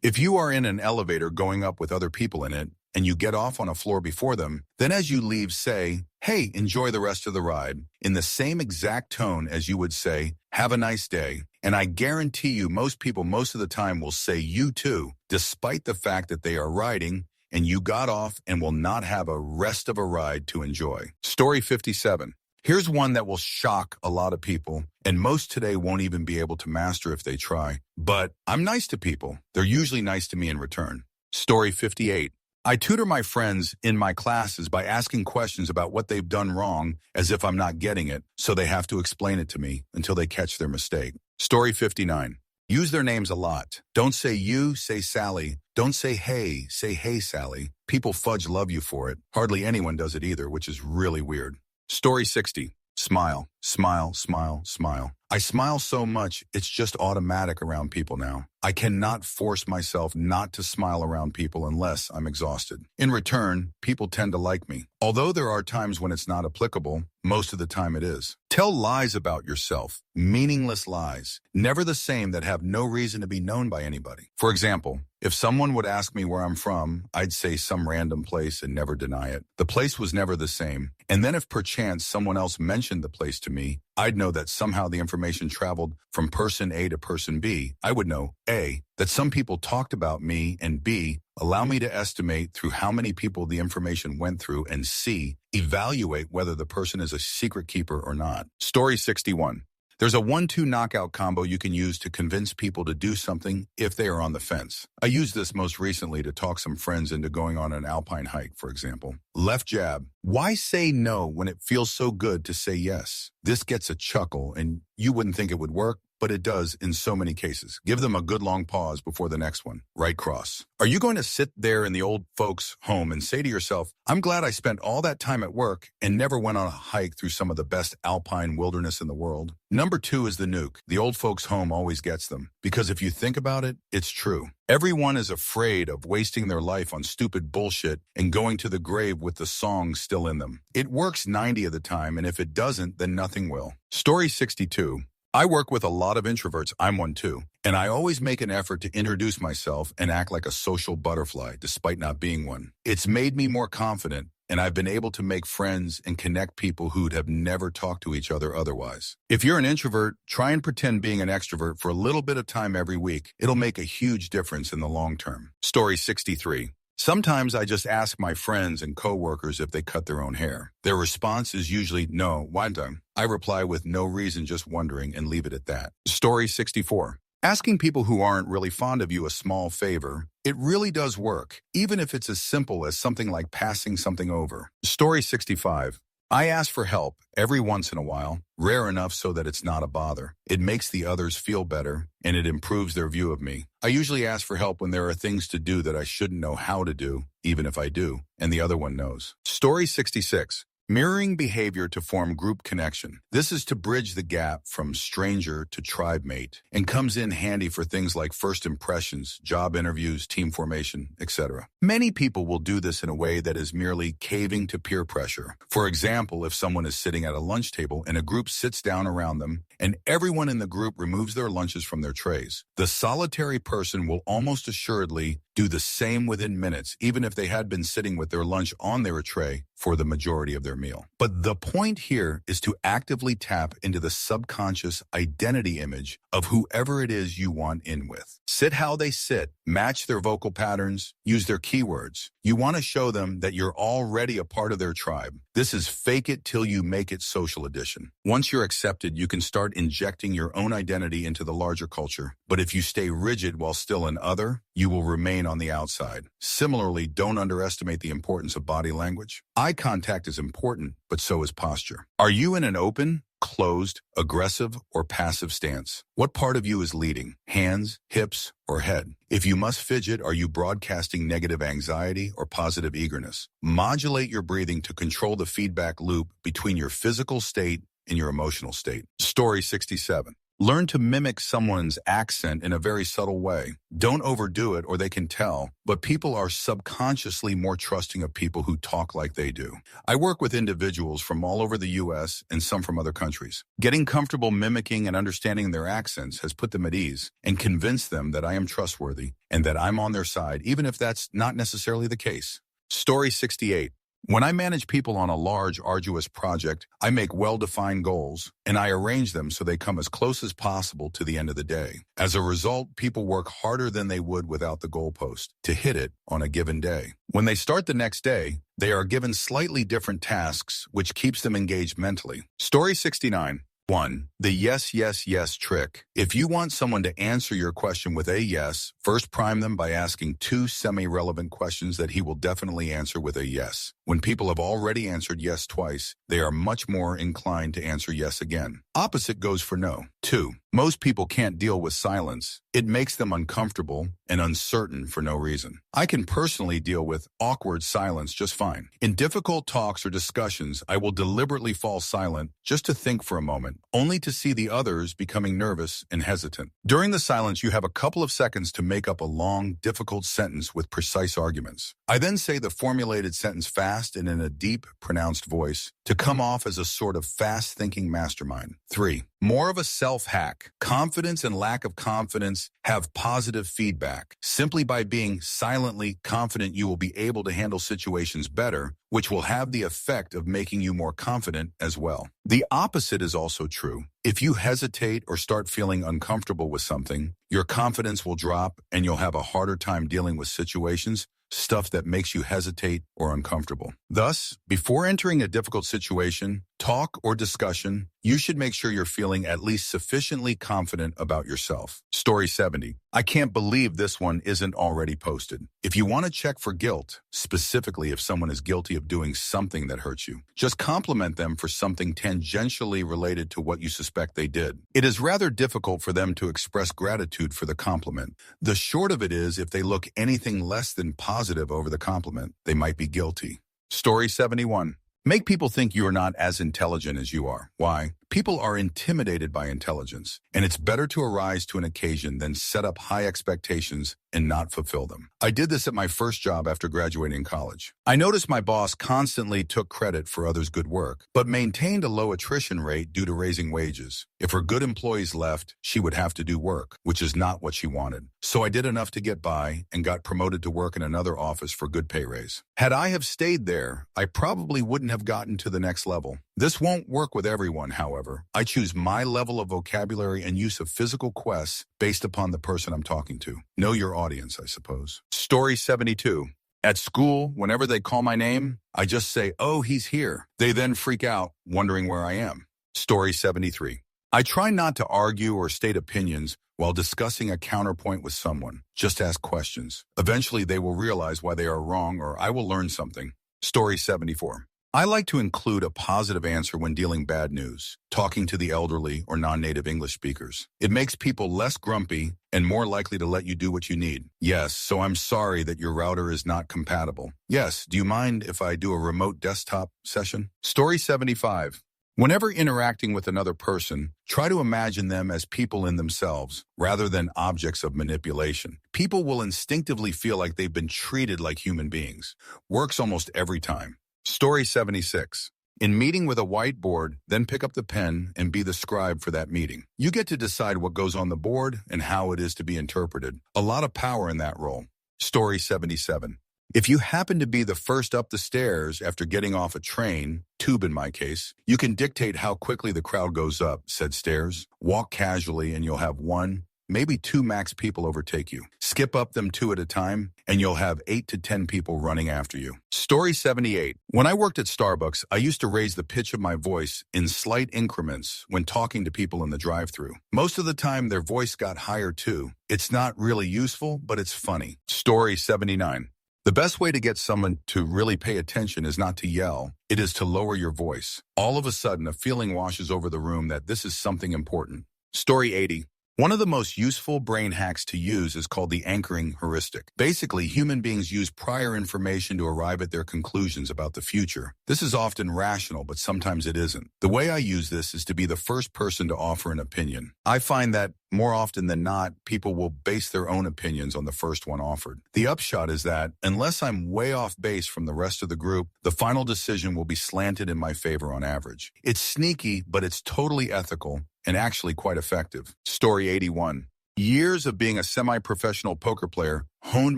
[SPEAKER 1] If you are in an elevator going up with other people in it, and you get off on a floor before them, then as you leave say, hey, enjoy the rest of the ride, in the same exact tone as you would say, have a nice day. And I guarantee you most people most of the time will say you too, despite the fact that they are riding and you got off and will not have a rest of a ride to enjoy. Story 57. Here's one that will shock a lot of people, and most today won't even be able to master if they try. But I'm nice to people. They're usually nice to me in return. Story 58. I tutor my friends in my classes by asking questions about what they've done wrong as if I'm not getting it, so they have to explain it to me until they catch their mistake. Story 59. Use their names a lot. Don't say you, say Sally. Don't say hey Sally. People fudge love you for it. Hardly anyone does it either, which is really weird. Story 60. Smile, smile, smile, smile. I smile so much, it's just automatic around people now. I cannot force myself not to smile around people unless I'm exhausted. In return, people tend to like me. Although there are times when it's not applicable, most of the time it is. Tell lies about yourself, meaningless lies, never the same that have no reason to be known by anybody. For example, if someone would ask me where I'm from, I'd say some random place and never deny it. The place was never the same. And then if perchance someone else mentioned the place to me, I'd know that somehow the information traveled from person A to person B. I would know, A, that some people talked about me, and B, allow me to estimate through how many people the information went through, and C, evaluate whether the person is a secret keeper or not. Story 61. There's a 1-2 knockout combo you can use to convince people to do something if they are on the fence. I used this most recently to talk some friends into going on an alpine hike, for example. Left jab. Why say no when it feels so good to say yes? This gets a chuckle, and you wouldn't think it would work, but it does in so many cases. Give them a good long pause before the next one. Right cross. Are you going to sit there in the old folks' home and say to yourself, I'm glad I spent all that time at work and never went on a hike through some of the best alpine wilderness in the world? Number 2 is the nuke. The old folks' home always gets them. Because if you think about it, it's true. Everyone is afraid of wasting their life on stupid bullshit and going to the grave with the song still in them. It works 90 of the time, and if it doesn't, then nothing will. Story 62. I work with a lot of introverts, I'm one too, and I always make an effort to introduce myself and act like a social butterfly despite not being one. It's made me more confident, and I've been able to make friends and connect people who'd have never talked to each other otherwise. If you're an introvert, try and pretend being an extrovert for a little bit of time every week. It'll make a huge difference in the long term. Story 63. Sometimes I just ask my friends and coworkers if they cut their own hair. Their response is usually, no, why don't? I reply with no reason, just wondering, and leave it at that. Story 64. Asking people who aren't really fond of you a small favor, it really does work, even if it's as simple as something like passing something over. Story 65. I ask for help every once in a while, rare enough so that it's not a bother. It makes the others feel better, and it improves their view of me. I usually ask for help when there are things to do that I shouldn't know how to do, even if I do, and the other one knows. Story 66. Mirroring behavior to form group connection. This is to bridge the gap from stranger to tribe mate and comes in handy for things like first impressions, job interviews, team formation, etc. Many people will do this in a way that is merely caving to peer pressure. For example, if someone is sitting at a lunch table and a group sits down around them and everyone in the group removes their lunches from their trays, the solitary person will almost assuredly do the same within minutes, even if they had been sitting with their lunch on their tray for the majority of their meal. But the point here is to actively tap into the subconscious identity image of whoever it is you want in with. Sit how they sit, match their vocal patterns, use their keywords. You want to show them that you're already a part of their tribe. This is fake it till you make it social edition. Once you're accepted, you can start injecting your own identity into the larger culture. But if you stay rigid while still an other, you will remain on the outside. Similarly, don't underestimate the importance of body language. Eye contact is important, but so is posture. Are you in an open, closed, aggressive, or passive stance? What part of you is leading? Hands, hips, or head? If you must fidget, are you broadcasting negative anxiety or positive eagerness? Modulate your breathing to control the feedback loop between your physical state and your emotional state. Story 67. Learn to mimic someone's accent in a very subtle way. Don't overdo it or they can tell, but people are subconsciously more trusting of people who talk like they do. I work with individuals from all over the US and some from other countries. Getting comfortable mimicking and understanding their accents has put them at ease and convinced them that I am trustworthy and that I'm on their side, even if that's not necessarily the case. Story 68. When I manage people on a large, arduous project, I make well-defined goals, and I arrange them so they come as close as possible to the end of the day. As a result, people work harder than they would without the goalpost to hit it on a given day. When they start the next day, they are given slightly different tasks, which keeps them engaged mentally. Story 69. 1. The yes, yes, yes trick. If you want someone to answer your question with a yes, first prime them by asking 2 semi-relevant questions that he will definitely answer with a yes. When people have already answered yes twice, they are much more inclined to answer yes again. Opposite goes for no. 2. Most people can't deal with silence. It makes them uncomfortable and uncertain for no reason. I can personally deal with awkward silence just fine. In difficult talks or discussions, I will deliberately fall silent just to think for a moment, only to see the others becoming nervous and hesitant. During the silence, you have a couple of seconds to make up a long, difficult sentence with precise arguments. I then say the formulated sentence fast and in a deep, pronounced voice to come off as a sort of fast-thinking mastermind. 3. More of a self-hack. Confidence and lack of confidence have positive feedback. Simply by being silently confident, you will be able to handle situations better, which will have the effect of making you more confident as well. The opposite is also true. If you hesitate or start feeling uncomfortable with something, your confidence will drop and you'll have a harder time dealing with situations, stuff that makes you hesitate or uncomfortable. Thus, before entering a difficult situation, talk, or discussion, you should make sure you're feeling at least sufficiently confident about yourself. Story 70. I can't believe this one isn't already posted. If you want to check for guilt, specifically if someone is guilty of doing something that hurts you, just compliment them for something tangentially related to what you suspect they did. It is rather difficult for them to express gratitude for the compliment. The short of it is, if they look anything less than positive over the compliment, they might be guilty. Story 71. Make people think you are not as intelligent as you are. Why? People are intimidated by intelligence, and it's better to arise to an occasion than set up high expectations and not fulfill them. I did this at my first job after graduating college. I noticed my boss constantly took credit for others' good work, but maintained a low attrition rate due to raising wages. If her good employees left, she would have to do work, which is not what she wanted. So I did enough to get by and got promoted to work in another office for good pay raise. Had I have stayed there, I probably wouldn't have gotten to the next level. This won't work with everyone, however. I choose my level of vocabulary and use of physical quests based upon the person I'm talking to. Know your audience, I suppose. Story 72. At school, whenever they call my name, I just say, "Oh, he's here." They then freak out, wondering where I am. Story 73. I try not to argue or state opinions while discussing a counterpoint with someone. Just ask questions. Eventually, they will realize why they are wrong, or I will learn something. Story 74. I like to include a positive answer when dealing bad news, talking to the elderly or non-native English speakers. It makes people less grumpy and more likely to let you do what you need. Yes, so I'm sorry that your router is not compatible. Yes, do you mind if I do a remote desktop session? Story 75. Whenever interacting with another person, try to imagine them as people in themselves, rather than objects of manipulation. People will instinctively feel like they've been treated like human beings. Works almost every time. Story 76. In meeting with a whiteboard, then pick up the pen and be the scribe for that meeting. You get to decide what goes on the board and how it is to be interpreted. A lot of power in that role. Story 77. If you happen to be the first up the stairs after getting off a train, tube in my case, you can dictate how quickly the crowd goes up, said stairs. Walk casually and you'll have 1, maybe 2 max people overtake you. Skip up them 2 at a time, and you'll have 8 to 10 people running after you. Story 78. When I worked at Starbucks, I used to raise the pitch of my voice in slight increments when talking to people in the drive-thru. Most of the time, their voice got higher too. It's not really useful, but it's funny. Story 79. The best way to get someone to really pay attention is not to yell. It is to lower your voice. All of a sudden, a feeling washes over the room that this is something important. Story 80. One of the most useful brain hacks to use is called the anchoring heuristic. Basically, human beings use prior information to arrive at their conclusions about the future. This is often rational, but sometimes it isn't. The way I use this is to be the first person to offer an opinion. I find that more often than not, people will base their own opinions on the first one offered. The upshot is that, unless I'm way off base from the rest of the group, the final decision will be slanted in my favor on average. It's sneaky, but it's totally ethical and actually quite effective. Story 81. Years of being a semi-professional poker player honed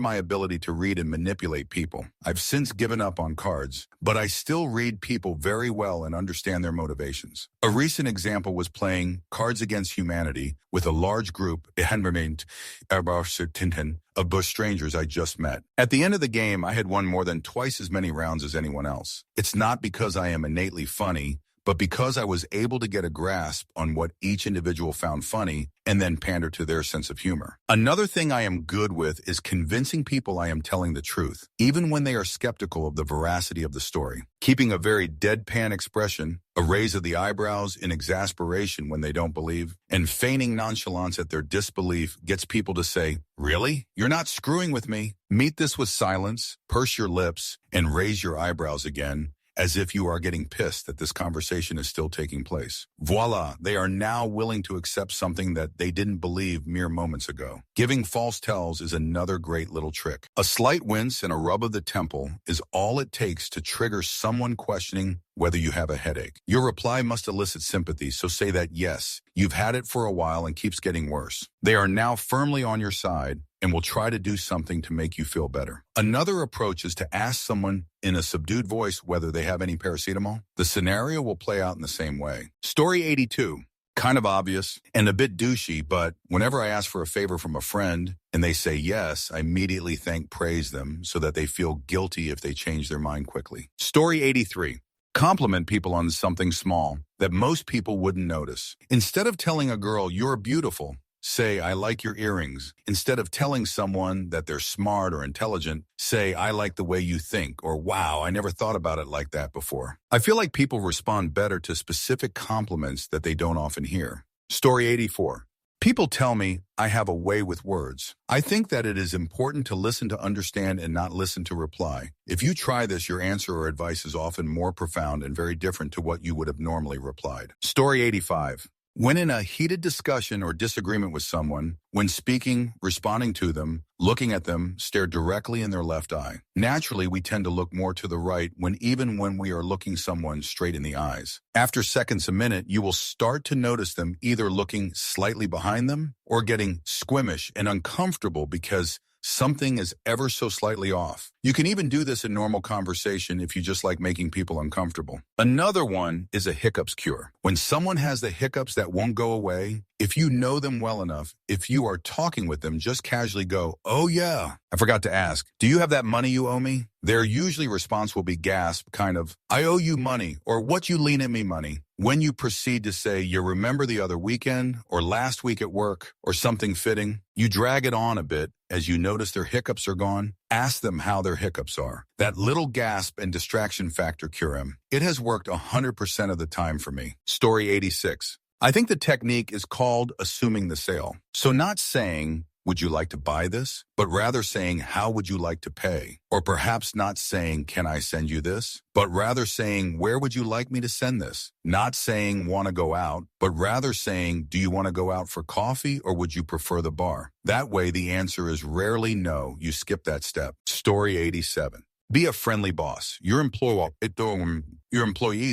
[SPEAKER 1] my ability to read and manipulate people. I've since given up on cards, but I still read people very well and understand their motivations. A recent example was playing Cards Against Humanity with a large group of bush strangers I just met. At the end of the game, I had won more than twice as many rounds as anyone else. It's not because I am innately funny, but because I was able to get a grasp on what each individual found funny and then pander to their sense of humor. Another thing I am good with is convincing people I am telling the truth, even when they are skeptical of the veracity of the story. Keeping a very deadpan expression, a raise of the eyebrows in exasperation when they don't believe, and feigning nonchalance at their disbelief gets people to say, "Really? You're not screwing with me?" Meet this with silence, purse your lips, and raise your eyebrows again, as if you are getting pissed that this conversation is still taking place. Voila, they are now willing to accept something that they didn't believe mere moments ago. Giving false tells is another great little trick. A slight wince and a rub of the temple is all it takes to trigger someone questioning whether you have a headache. Your reply must elicit sympathy, so say that yes, you've had it for a while and keeps getting worse. They are now firmly on your side and will try to do something to make you feel better. Another approach is to ask someone in a subdued voice whether they have any paracetamol. The scenario will play out in the same way. Story 82. Kind of obvious and a bit douchey, but whenever I ask for a favor from a friend and they say yes, I immediately praise them so that they feel guilty if they change their mind quickly. Story 83. Compliment people on something small that most people wouldn't notice. Instead of telling a girl, "You're beautiful," say, "I like your earrings." Instead of telling someone that they're smart or intelligent, say, "I like the way you think," or "Wow, I never thought about it like that before." I feel like people respond better to specific compliments that they don't often hear. Story 84. People tell me I have a way with words. I think that it is important to listen to understand and not listen to reply. If you try this, your answer or advice is often more profound and very different to what you would have normally replied. Story 85. When in a heated discussion or disagreement with someone, when speaking, responding to them, looking at them, stare directly in their left eye. Naturally, we tend to look more to the right even when we are looking someone straight in the eyes. After seconds a minute, you will start to notice them either looking slightly behind them or getting squeamish and uncomfortable because something is ever so slightly off. You can even do this in normal conversation if you just like making people uncomfortable. Another one is a hiccups cure. When someone has the hiccups that won't go away, if you know them well enough, if you are talking with them, just casually go, "Oh yeah, I forgot to ask, do you have that money you owe me?" Their usually response will be gasp, kind of, "I owe you money," or "What you lean at me money." When you proceed to say, "You remember the other weekend," or "last week at work," or something fitting, you drag it on a bit as you notice their hiccups are gone. Ask them how their hiccups are. That little gasp and distraction factor cure them. It has worked 100% of the time for me. Story 86. I think the technique is called assuming the sale. So not saying, "Would you like to buy this?" but rather saying, "How would you like to pay?" Or perhaps not saying, "Can I send you this?" but rather saying, "Where would you like me to send this?" Not saying, "Want to go out?" but rather saying, "Do you want to go out for coffee or would you prefer the bar?" That way the answer is rarely no. You skip that step. Story 87. Be a friendly boss. Your employees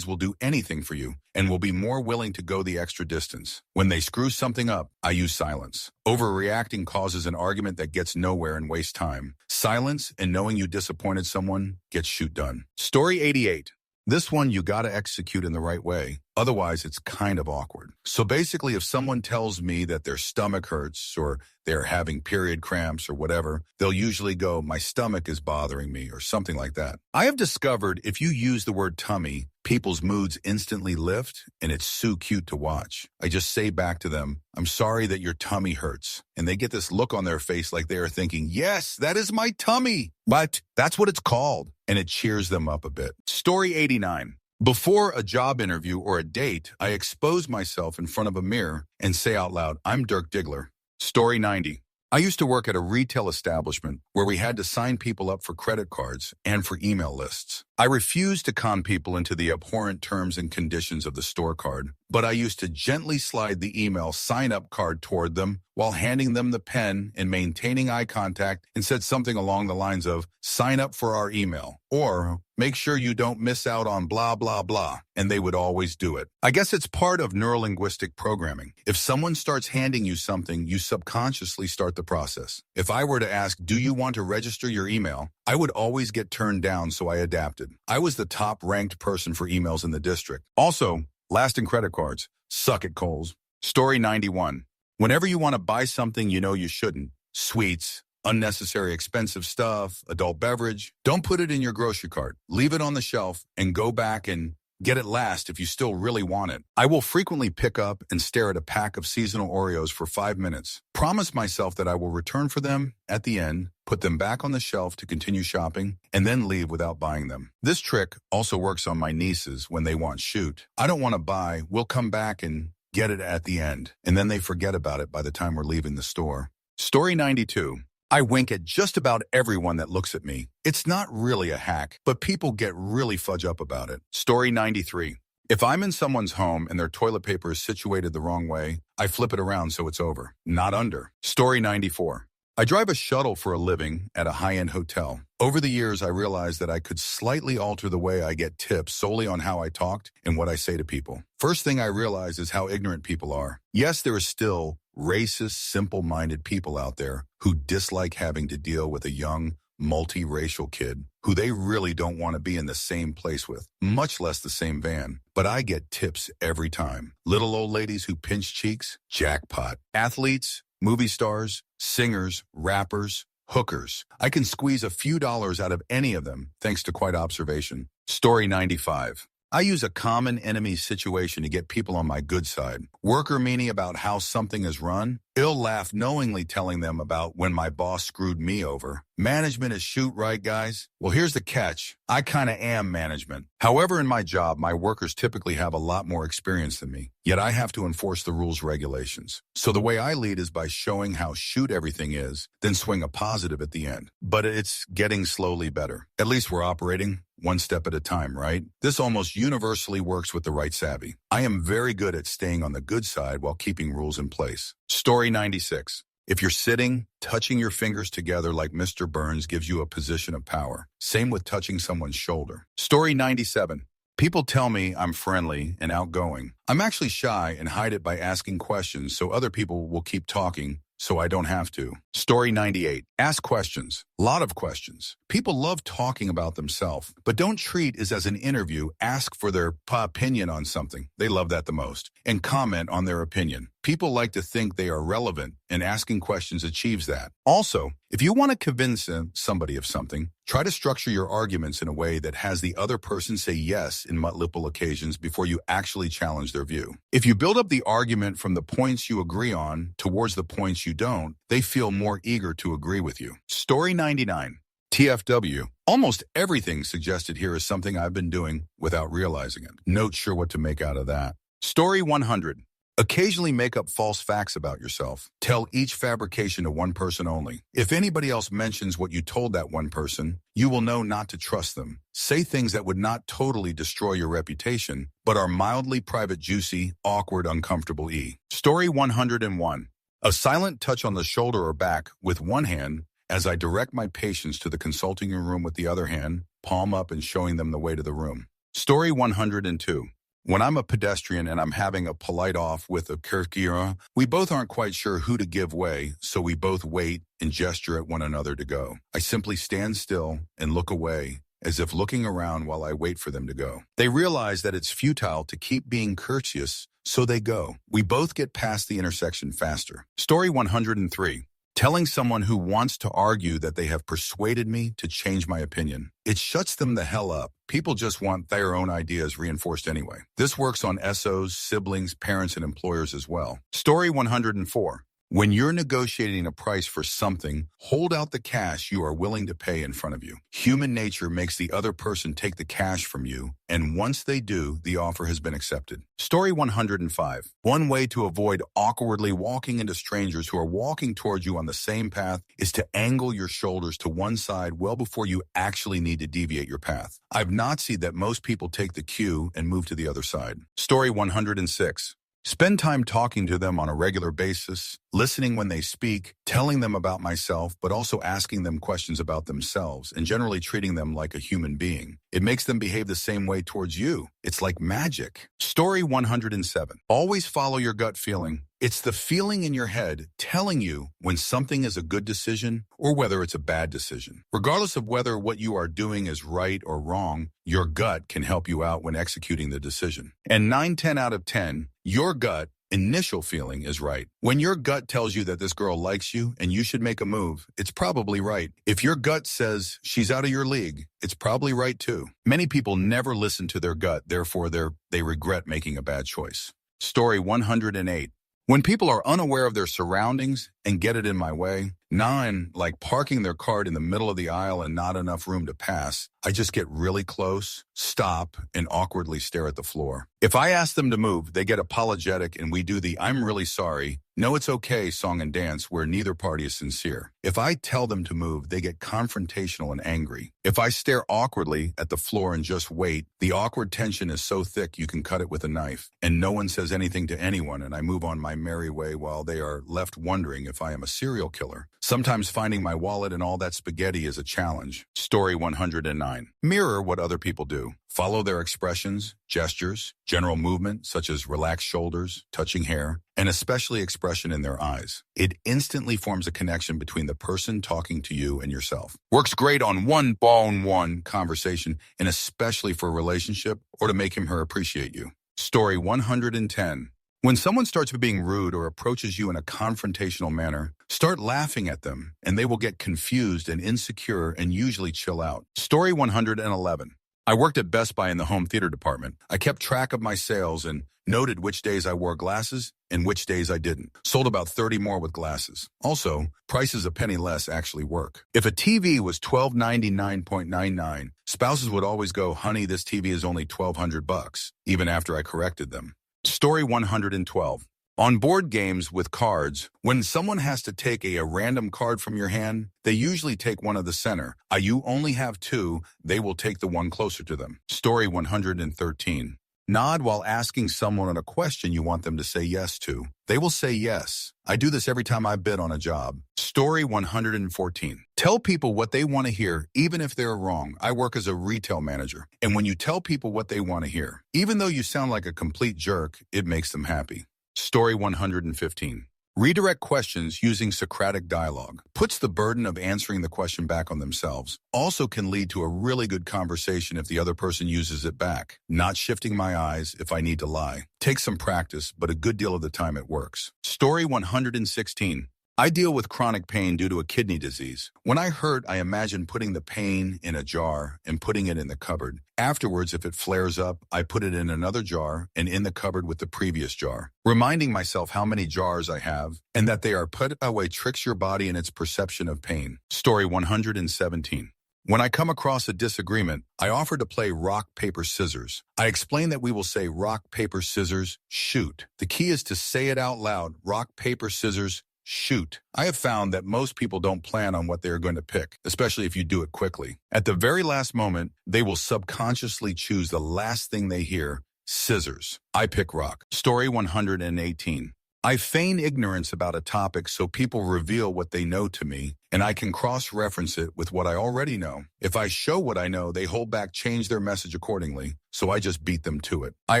[SPEAKER 1] will do anything for you and will be more willing to go the extra distance. When they screw something up, I use silence. Overreacting causes an argument that gets nowhere and wastes time. Silence and knowing you disappointed someone gets shoot done. Story 88. This one you gotta execute in the right way. Otherwise, it's kind of awkward. So basically, if someone tells me that their stomach hurts or they're having period cramps or whatever, they'll usually go, "My stomach is bothering me," or something like that. I have discovered if you use the word tummy, People's moods instantly lift, and it's so cute to watch. I just say back to them, I'm sorry that your tummy hurts. And they get this look on their face like they are thinking, yes, that is my tummy. But that's what it's called. And it cheers them up a bit. Story 89. Before a job interview or a date, I expose myself in front of a mirror and say out loud, I'm Dirk Diggler. Story 90. I used to work at a retail establishment where we had to sign people up for credit cards and for email lists. I refused to con people into the abhorrent terms and conditions of the store card, but I used to gently slide the email sign-up card toward them while handing them the pen and maintaining eye contact, and said something along the lines of, sign up for our email, or make sure you don't miss out on blah, blah, blah, and they would always do it. I guess it's part of neurolinguistic programming. If someone starts handing you something, you subconsciously start the process. If I were to ask, do you want to register your email? I would always get turned down, so I adapted. I was the top-ranked person for emails in the district. Also, last in credit cards. Suck it, Coles. Story 91. Whenever you want to buy something you know you shouldn't, sweets, unnecessary expensive stuff, adult beverage, don't put it in your grocery cart. Leave it on the shelf and go back and get it last if you still really want it. I will frequently pick up and stare at a pack of seasonal Oreos for 5 minutes. Promise myself that I will return for them at the end, put them back on the shelf to continue shopping, and then leave without buying them. This trick also works on my nieces when they want shoot. I don't want to buy, we'll come back and get it at the end, and then they forget about it by the time we're leaving the store. Story 92. I wink at just about everyone that looks at me. It's not really a hack, but people get really fudge up about it. Story 93. If I'm in someone's home and their toilet paper is situated the wrong way, I flip it around so it's over, not under. Story 94. I drive a shuttle for a living at a high-end hotel. Over the years, I realized that I could slightly alter the way I get tips solely on how I talked and what I say to people. First thing I realized is how ignorant people are. Yes, there is still racist, simple-minded people out there who dislike having to deal with a young, multiracial kid who they really don't want to be in the same place with, much less the same van. But I get tips every time. Little old ladies who pinch cheeks, jackpot. Athletes, movie stars, singers, rappers, hookers. I can squeeze a few dollars out of any of them, thanks to quiet observation. Story 95. I use a common enemy situation to get people on my good side. Worker meaning about how something is run. Ill laugh knowingly telling them about when my boss screwed me over. Management is shoot, right, guys? Well, here's the catch. I kind of am management. However, in my job, my workers typically have a lot more experience than me, yet I have to enforce the rules regulations. So the way I lead is by showing how shoot everything is, then swing a positive at the end. But it's getting slowly better. At least we're operating one step at a time, right? This almost universally works with the right savvy. I am very good at staying on the good side while keeping rules in place. Story 96. If you're sitting, touching your fingers together like Mr. Burns gives you a position of power. Same with touching someone's shoulder. Story 97. People tell me I'm friendly and outgoing. I'm actually shy and hide it by asking questions so other people will keep talking so I don't have to. Story 98. Ask questions. Lot of questions. People love talking about themselves, but don't treat it as an interview. Ask for their opinion on something. They love that the most. And comment on their opinion. People like to think they are relevant, and asking questions achieves that. Also, if you want to convince somebody of something, try to structure your arguments in a way that has the other person say yes in multiple occasions before you actually challenge their view. If you build up the argument from the points you agree on towards the points you don't, they feel more eager to agree with you. Story 99. TFW. Almost everything suggested here is something I've been doing without realizing it. Not sure what to make out of that. Story 100. Occasionally make up false facts about yourself. Tell each fabrication to one person only. If anybody else mentions what you told that one person, you will know not to trust them. Say things that would not totally destroy your reputation, but are mildly private, juicy, awkward, uncomfortable. Story 101. A silent touch on the shoulder or back with one hand as I direct my patients to the consulting room with the other hand, palm up and showing them the way to the room. Story 102. When I'm a pedestrian and I'm having a polite off with a kirkira, we both aren't quite sure who to give way, so we both wait and gesture at one another to go. I simply stand still and look away, as if looking around while I wait for them to go. They realize that it's futile to keep being courteous, so they go. We both get past the intersection faster. Story 103. Telling someone who wants to argue that they have persuaded me to change my opinion. It shuts them the hell up. People just want their own ideas reinforced anyway. This works on SOs, siblings, parents, and employers as well. Story 104. When you're negotiating a price for something, hold out the cash you are willing to pay in front of you. Human nature makes the other person take the cash from you, and once they do, the offer has been accepted. Story 105. One way to avoid awkwardly walking into strangers who are walking towards you on the same path is to angle your shoulders to one side well before you actually need to deviate your path. I've not seen that most people take the cue and move to the other side. Story 106. Spend time talking to them on a regular basis, listening when they speak, telling them about myself, but also asking them questions about themselves and generally treating them like a human being. It makes them behave the same way towards you. It's like magic. Story 107. Always follow your gut feeling. It's the feeling in your head telling you when something is a good decision or whether it's a bad decision. Regardless of whether what you are doing is right or wrong, your gut can help you out when executing the decision. And 9-10 out of 10, your gut initial feeling is right. When your gut tells you that this girl likes you and you should make a move, it's probably right. If your gut says she's out of your league, it's probably right too. Many people never listen to their gut, therefore they regret making a bad choice. Story 108. When people are unaware of their surroundings and get it in my way, 9, like parking their cart in the middle of the aisle and not enough room to pass, I just get really close, stop, and awkwardly stare at the floor. If I ask them to move, they get apologetic and we do the "I'm really sorry, no it's okay" song and dance where neither party is sincere. If I tell them to move, they get confrontational and angry. If I stare awkwardly at the floor and just wait, the awkward tension is so thick you can cut it with a knife, and no one says anything to anyone and I move on my merry way while they are left wondering if I am a serial killer. Sometimes finding my wallet and all that spaghetti is a challenge. Story 109. Mirror what other people do. Follow their expressions, gestures, general movement such as relaxed shoulders, touching hair, and especially expression in their eyes. It instantly forms a connection between the person talking to you and yourself. Works great on one-on-one conversation and especially for a relationship or to make him or her appreciate you. Story 110. When someone starts being rude or approaches you in a confrontational manner, start laughing at them and they will get confused and insecure and usually chill out. Story 111. I worked at Best Buy in the home theater department. I kept track of my sales and noted which days I wore glasses and which days I didn't. Sold about 30 more with glasses. Also, prices a penny less actually work. If a TV was $1299.99, spouses would always go, "Honey, this TV is only $1,200, even after I corrected them. Story 112. On board games with cards, when someone has to take a random card from your hand, they usually take one of the center. You only have 2, they will take the one closer to them. Story 113. Nod while asking someone a question you want them to say yes to. They will say yes. I do this every time I bid on a job. Story 114. Tell people what they want to hear, even if they're wrong. I work as a retail manager, and when you tell people what they want to hear, even though you sound like a complete jerk, it makes them happy. Story 115. Redirect questions using Socratic dialogue. Puts the burden of answering the question back on themselves. Also can lead to a really good conversation if the other person uses it back. Not shifting my eyes if I need to lie. Takes some practice, but a good deal of the time it works. Story 116. I deal with chronic pain due to a kidney disease. When I hurt, I imagine putting the pain in a jar and putting it in the cupboard. Afterwards, if it flares up, I put it in another jar and in the cupboard with the previous jar. Reminding myself how many jars I have and that they are put away tricks your body in its perception of pain. Story 117. When I come across a disagreement, I offer to play rock, paper, scissors. I explain that we will say rock, paper, scissors, shoot. The key is to say it out loud, rock, paper, scissors, shoot. I have found that most people don't plan on what they are going to pick, especially if you do it quickly. At the very last moment, they will subconsciously choose the last thing they hear, scissors. I pick rock. Story 118. I feign ignorance about a topic so people reveal what they know to me, and I can cross-reference it with what I already know. If I show what I know, they hold back, change their message accordingly, so I just beat them to it. I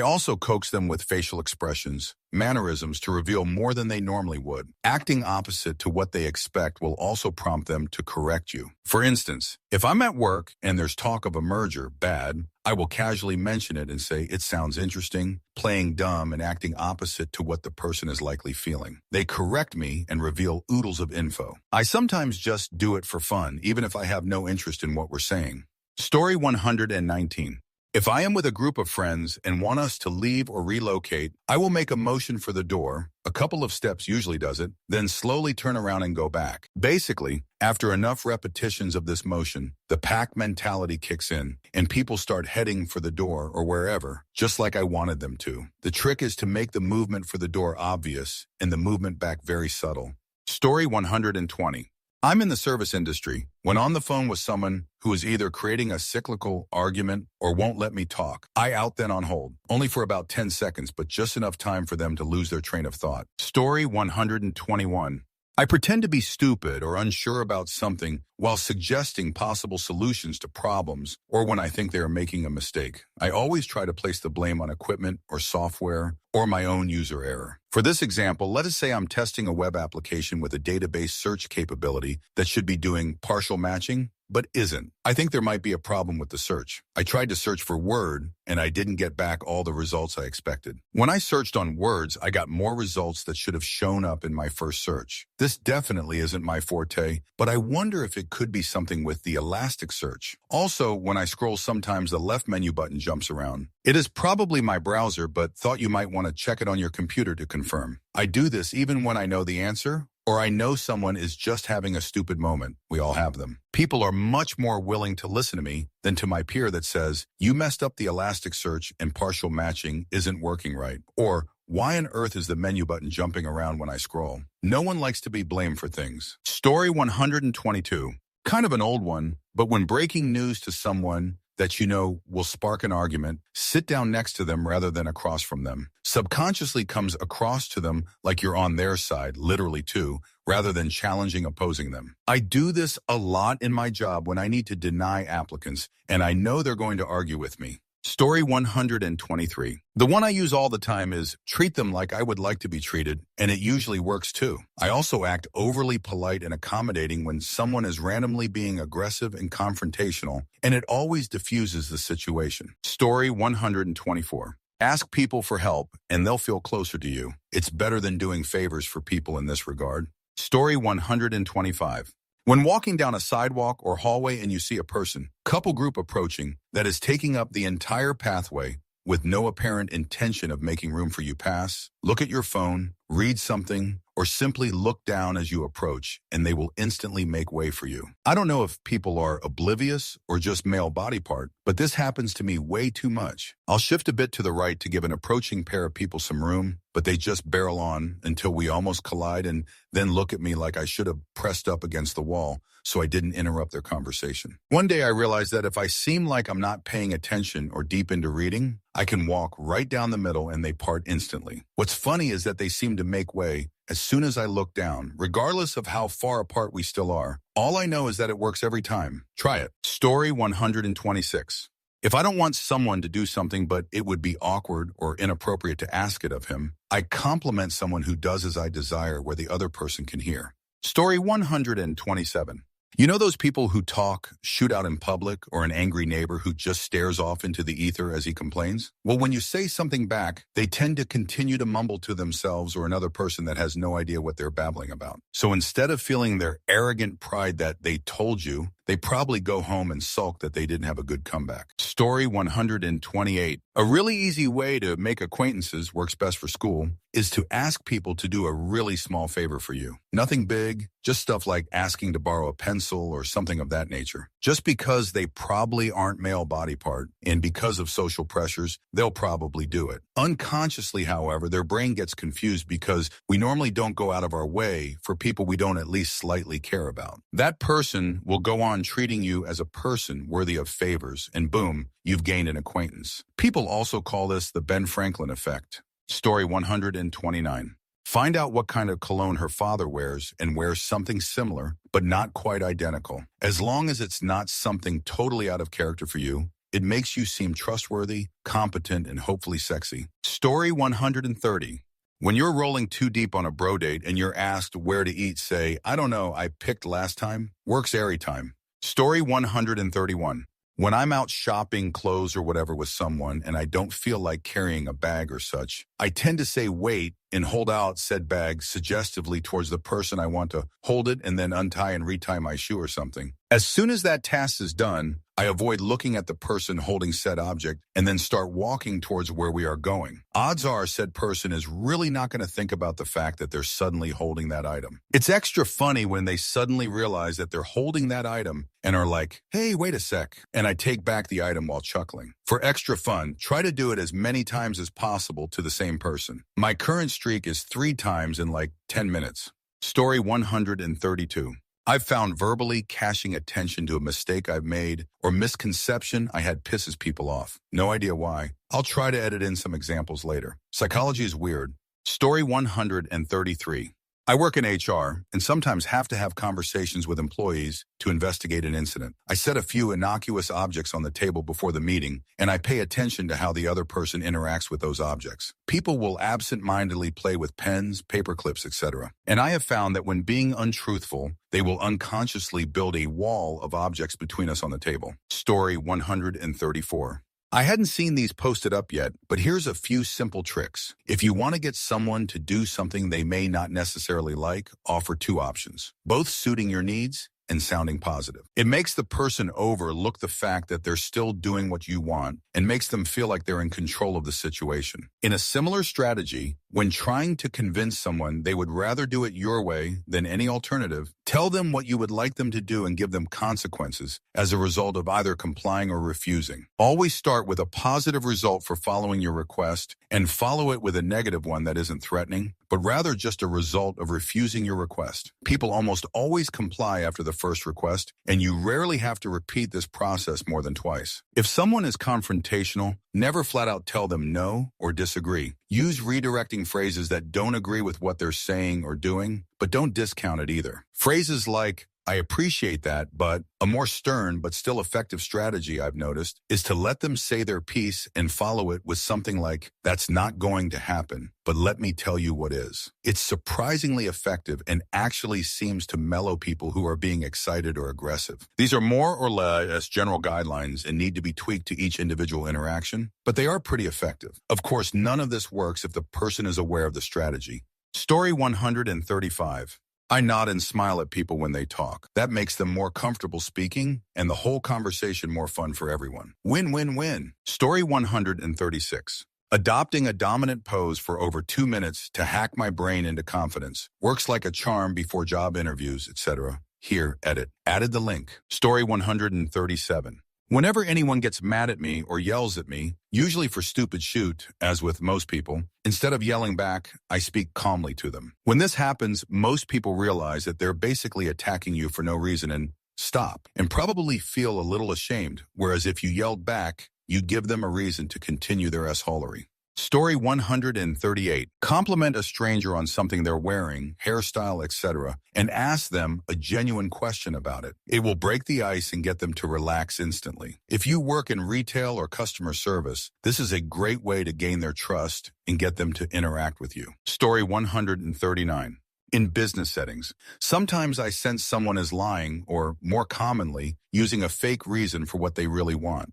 [SPEAKER 1] also coax them with facial expressions, mannerisms to reveal more than they normally would. Acting opposite to what they expect will also prompt them to correct you. For instance, if I'm at work and there's talk of a merger, bad, I will casually mention it and say it sounds interesting, playing dumb and acting opposite to what the person is likely feeling. They correct me and reveal oodles of info. I sometimes just do it for fun, even if I have no interest in what we're saying. Story 119. If I am with a group of friends and want us to leave or relocate, I will make a motion for the door, a couple of steps usually does it, then slowly turn around and go back. Basically, after enough repetitions of this motion, the pack mentality kicks in, and people start heading for the door or wherever, just like I wanted them to. The trick is to make the movement for the door obvious and the movement back very subtle. Story 120. I'm in the service industry. When on the phone with someone who is either creating a cyclical argument or won't let me talk, I out then on hold, only for about 10 seconds, but just enough time for them to lose their train of thought. Story 121. I pretend to be stupid or unsure about something while suggesting possible solutions to problems or when I think they are making a mistake. I always try to place the blame on equipment or software or my own user error. For this example, let us say I'm testing a web application with a database search capability that should be doing partial matching, but isn't. I think there might be a problem with the search. I tried to search for word, and I didn't get back all the results I expected. When I searched on words, I got more results that should have shown up in my first search. This definitely isn't my forte, but I wonder if it could be something with the Elasticsearch. Also, when I scroll, sometimes the left menu button jumps around. It is probably my browser, but thought you might want to check it on your computer to confirm. I do this even when I know the answer, or I know someone is just having a stupid moment. We all have them. People are much more willing to listen to me than to my peer that says, you messed up the Elasticsearch and partial matching isn't working right. Or, why on earth is the menu button jumping around when I scroll? No one likes to be blamed for things. Story 122. Kind of an old one, but when breaking news to someone that you know will spark an argument, sit down next to them rather than across from them. Subconsciously comes across to them like you're on their side, literally too, rather than challenging opposing them. I do this a lot in my job when I need to deny applicants, and I know they're going to argue with me. Story 123. The one I use all the time is treat them like I would like to be treated, and it usually works too. I also act overly polite and accommodating when someone is randomly being aggressive and confrontational, and it always diffuses the situation. Story 124. Ask people for help, and they'll feel closer to you. It's better than doing favors for people in this regard. Story 125. When walking down a sidewalk or hallway and you see a person, couple group approaching, that is taking up the entire pathway with no apparent intention of making room for you pass, look at your phone, read something, or simply look down as you approach, and they will instantly make way for you. I don't know if people are oblivious or just male body part, but this happens to me way too much. I'll shift a bit to the right to give an approaching pair of people some room, but they just barrel on until we almost collide and then look at me like I should have pressed up against the wall so I didn't interrupt their conversation. One day I realized that if I seem like I'm not paying attention or deep into reading, I can walk right down the middle and they part instantly. What's funny is that they seem to make way as soon as I look down, regardless of how far apart we still are. All I know is that it works every time. Try it. Story 126. If I don't want someone to do something but it would be awkward or inappropriate to ask it of him, I compliment someone who does as I desire where the other person can hear. Story 127. You know those people who talk, shoot out in public, or an angry neighbor who just stares off into the ether as he complains? Well, when you say something back, they tend to continue to mumble to themselves or another person that has no idea what they're babbling about. So instead of feeling their arrogant pride that they told you, they probably go home and sulk that they didn't have a good comeback. Story 128. A really easy way to make acquaintances, works best for school, is to ask people to do a really small favor for you. Nothing big, just stuff like asking to borrow a pencil or something of that nature. Just because they probably aren't male body part, and because of social pressures, they'll probably do it. Unconsciously, however, their brain gets confused because we normally don't go out of our way for people we don't at least slightly care about. That person will go on treating you as a person worthy of favors, and boom, you've gained an acquaintance. People also call this the Ben Franklin effect. Story 129. Find out what kind of cologne her father wears and wears something similar, but not quite identical. As long as it's not something totally out of character for you, it makes you seem trustworthy, competent, and hopefully sexy. Story 130. When you're rolling too deep on a bro date and you're asked where to eat, say, I don't know, I picked last time. Works every time. Story 131. When I'm out shopping, clothes, or whatever with someone and I don't feel like carrying a bag or such, I tend to say wait and hold out said bag suggestively towards the person I want to hold it and then untie and retie my shoe or something. As soon as that task is done, I avoid looking at the person holding said object and then start walking towards where we are going. Odds are said person is really not going to think about the fact that they're suddenly holding that item. It's extra funny when they suddenly realize that they're holding that item and are like, hey, wait a sec, and I take back the item while chuckling. For extra fun, try to do it as many times as possible to the same person. My current streak is 3 times in like 10 minutes. Story 132. I've found verbally cashing attention to a mistake I've made or misconception I had pisses people off. No idea why. I'll try to edit in some examples later. Psychology is weird. Story 133. I work in HR and sometimes have to have conversations with employees to investigate an incident. I set a few innocuous objects on the table before the meeting, and I pay attention to how the other person interacts with those objects. People will absent-mindedly play with pens, paper clips, etc. And I have found that when being untruthful, they will unconsciously build a wall of objects between us on the table. Story 134. I hadn't seen these posted up yet, but here's a few simple tricks. If you want to get someone to do something they may not necessarily like, offer 2 options, both suiting your needs and sounding positive. It makes the person overlook the fact that they're still doing what you want and makes them feel like they're in control of the situation. In a similar strategy, when trying to convince someone they would rather do it your way than any alternative, tell them what you would like them to do and give them consequences as a result of either complying or refusing. Always start with a positive result for following your request and follow it with a negative one that isn't threatening, but rather just a result of refusing your request. People almost always comply after the first request, and you rarely have to repeat this process more than twice. If someone is confrontational, never flat out tell them no or disagree. Use redirecting phrases that don't agree with what they're saying or doing, but don't discount it either. Phrases like, I appreciate that, but a more stern but still effective strategy I've noticed is to let them say their piece and follow it with something like, that's not going to happen, but let me tell you what is. It's surprisingly effective and actually seems to mellow people who are being excited or aggressive. These are more or less general guidelines and need to be tweaked to each individual interaction, but they are pretty effective. Of course, none of this works if the person is aware of the strategy. Story 135. I nod and smile at people when they talk. That makes them more comfortable speaking and the whole conversation more fun for everyone. Win-win-win. Story 136. Adopting a dominant pose for over 2 minutes to hack my brain into confidence. Works like a charm before job interviews, etc. Here, edit. Added the link. Story 137. Whenever anyone gets mad at me or yells at me, usually for stupid shit, as with most people, instead of yelling back, I speak calmly to them. When this happens, most people realize that they're basically attacking you for no reason and stop, and probably feel a little ashamed, whereas if you yelled back, you give them a reason to continue their assholery. Story 138. Compliment a stranger on something they're wearing, hairstyle, etc., and ask them a genuine question about it. It will break the ice and get them to relax instantly. If you work in retail or customer service, this is a great way to gain their trust and get them to interact with you. Story 139. In business settings, sometimes I sense someone is lying or, more commonly, using a fake reason for what they really want.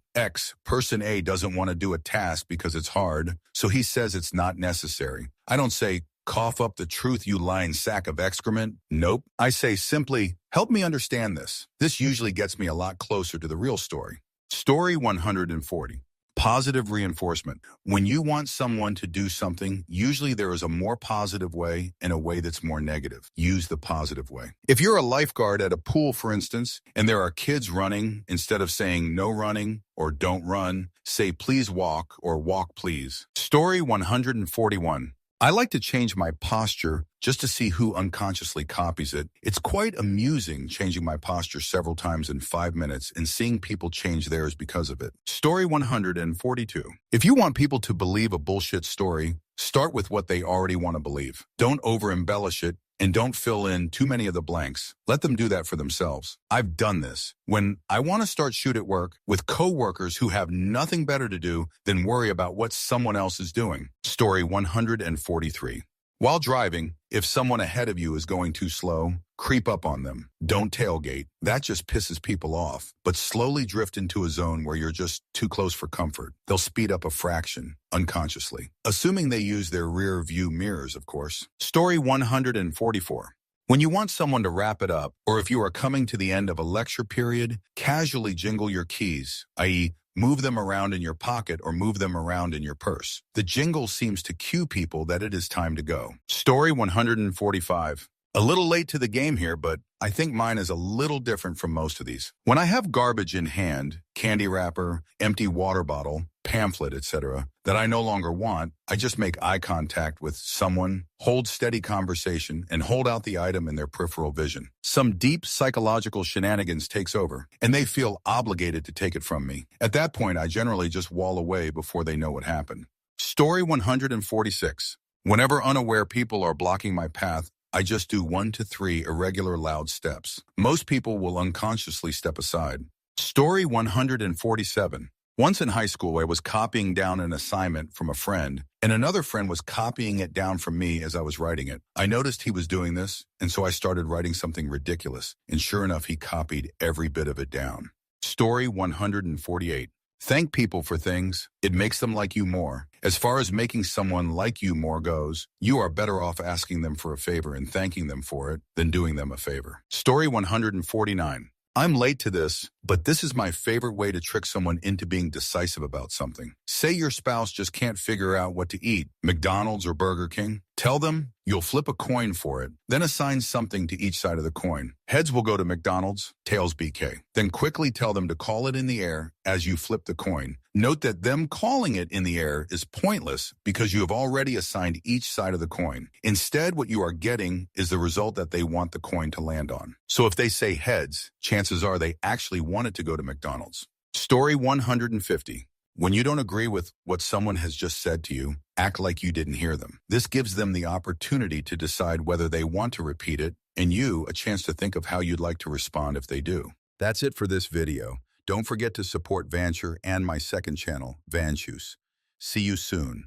[SPEAKER 1] Person A doesn't want to do a task because it's hard, so he says it's not necessary. I don't say, cough up the truth, you lying sack of excrement. Nope. I say simply, help me understand this. This usually gets me a lot closer to the real story. Story 140. Positive reinforcement. When you want someone to do something, usually there is a more positive way and a way that's more negative. Use the positive way. If you're a lifeguard at a pool, for instance, and there are kids running, instead of saying no running or don't run, say please walk or walk please. Story 141. I like to change my posture just to see who unconsciously copies it. It's quite amusing changing my posture several times in 5 minutes and seeing people change theirs because of it. Story 142. If you want people to believe a bullshit story, start with what they already want to believe. Don't over-embellish it, and don't fill in too many of the blanks. Let them do that for themselves. I've done this. When I want to start shoot at work with coworkers who have nothing better to do than worry about what someone else is doing. Story 143. While driving, if someone ahead of you is going too slow, creep up on them. Don't tailgate. That just pisses people off. But slowly drift into a zone where you're just too close for comfort. They'll speed up a fraction, unconsciously. Assuming they use their rear view mirrors, of course. Story 144. When you want someone to wrap it up, or if you are coming to the end of a lecture period, casually jingle your keys, i.e., move them around in your pocket or move them around in your purse. The jingle seems to cue people that it is time to go. Story 145. A little late to the game here, but I think mine is a little different from most of these. When I have garbage in hand, candy wrapper, empty water bottle, pamphlet, etc., that I no longer want, I just make eye contact with someone, hold steady conversation, and hold out the item in their peripheral vision. Some deep psychological shenanigans takes over, and they feel obligated to take it from me. At that point, I generally just wall away before they know what happened. Story 146. Whenever unaware people are blocking my path, I just do 1 to 3 irregular loud steps. Most people will unconsciously step aside. Story 147. Once in high school, I was copying down an assignment from a friend, and another friend was copying it down from me as I was writing it. I noticed he was doing this, and so I started writing something ridiculous, and sure enough, he copied every bit of it down. Story 148. Thank people for things. It makes them like you more. As far as making someone like you more goes, you are better off asking them for a favor and thanking them for it than doing them a favor. Story 149. I'm late to this, but this is my favorite way to trick someone into being decisive about something. Say your spouse just can't figure out what to eat, McDonald's or Burger King. Tell them you'll flip a coin for it, then assign something to each side of the coin. Heads will go to McDonald's, tails BK. Then quickly tell them to call it in the air as you flip the coin. Note that them calling it in the air is pointless because you have already assigned each side of the coin. Instead, what you are getting is the result that they want the coin to land on. So if they say heads, chances are they actually want it to go to McDonald's. Story 150. When you don't agree with what someone has just said to you, act like you didn't hear them. This gives them the opportunity to decide whether they want to repeat it, and you a chance to think of how you'd like to respond if they do. That's it for this video. Don't forget to support Vancher and my second channel, Vanchus. See you soon.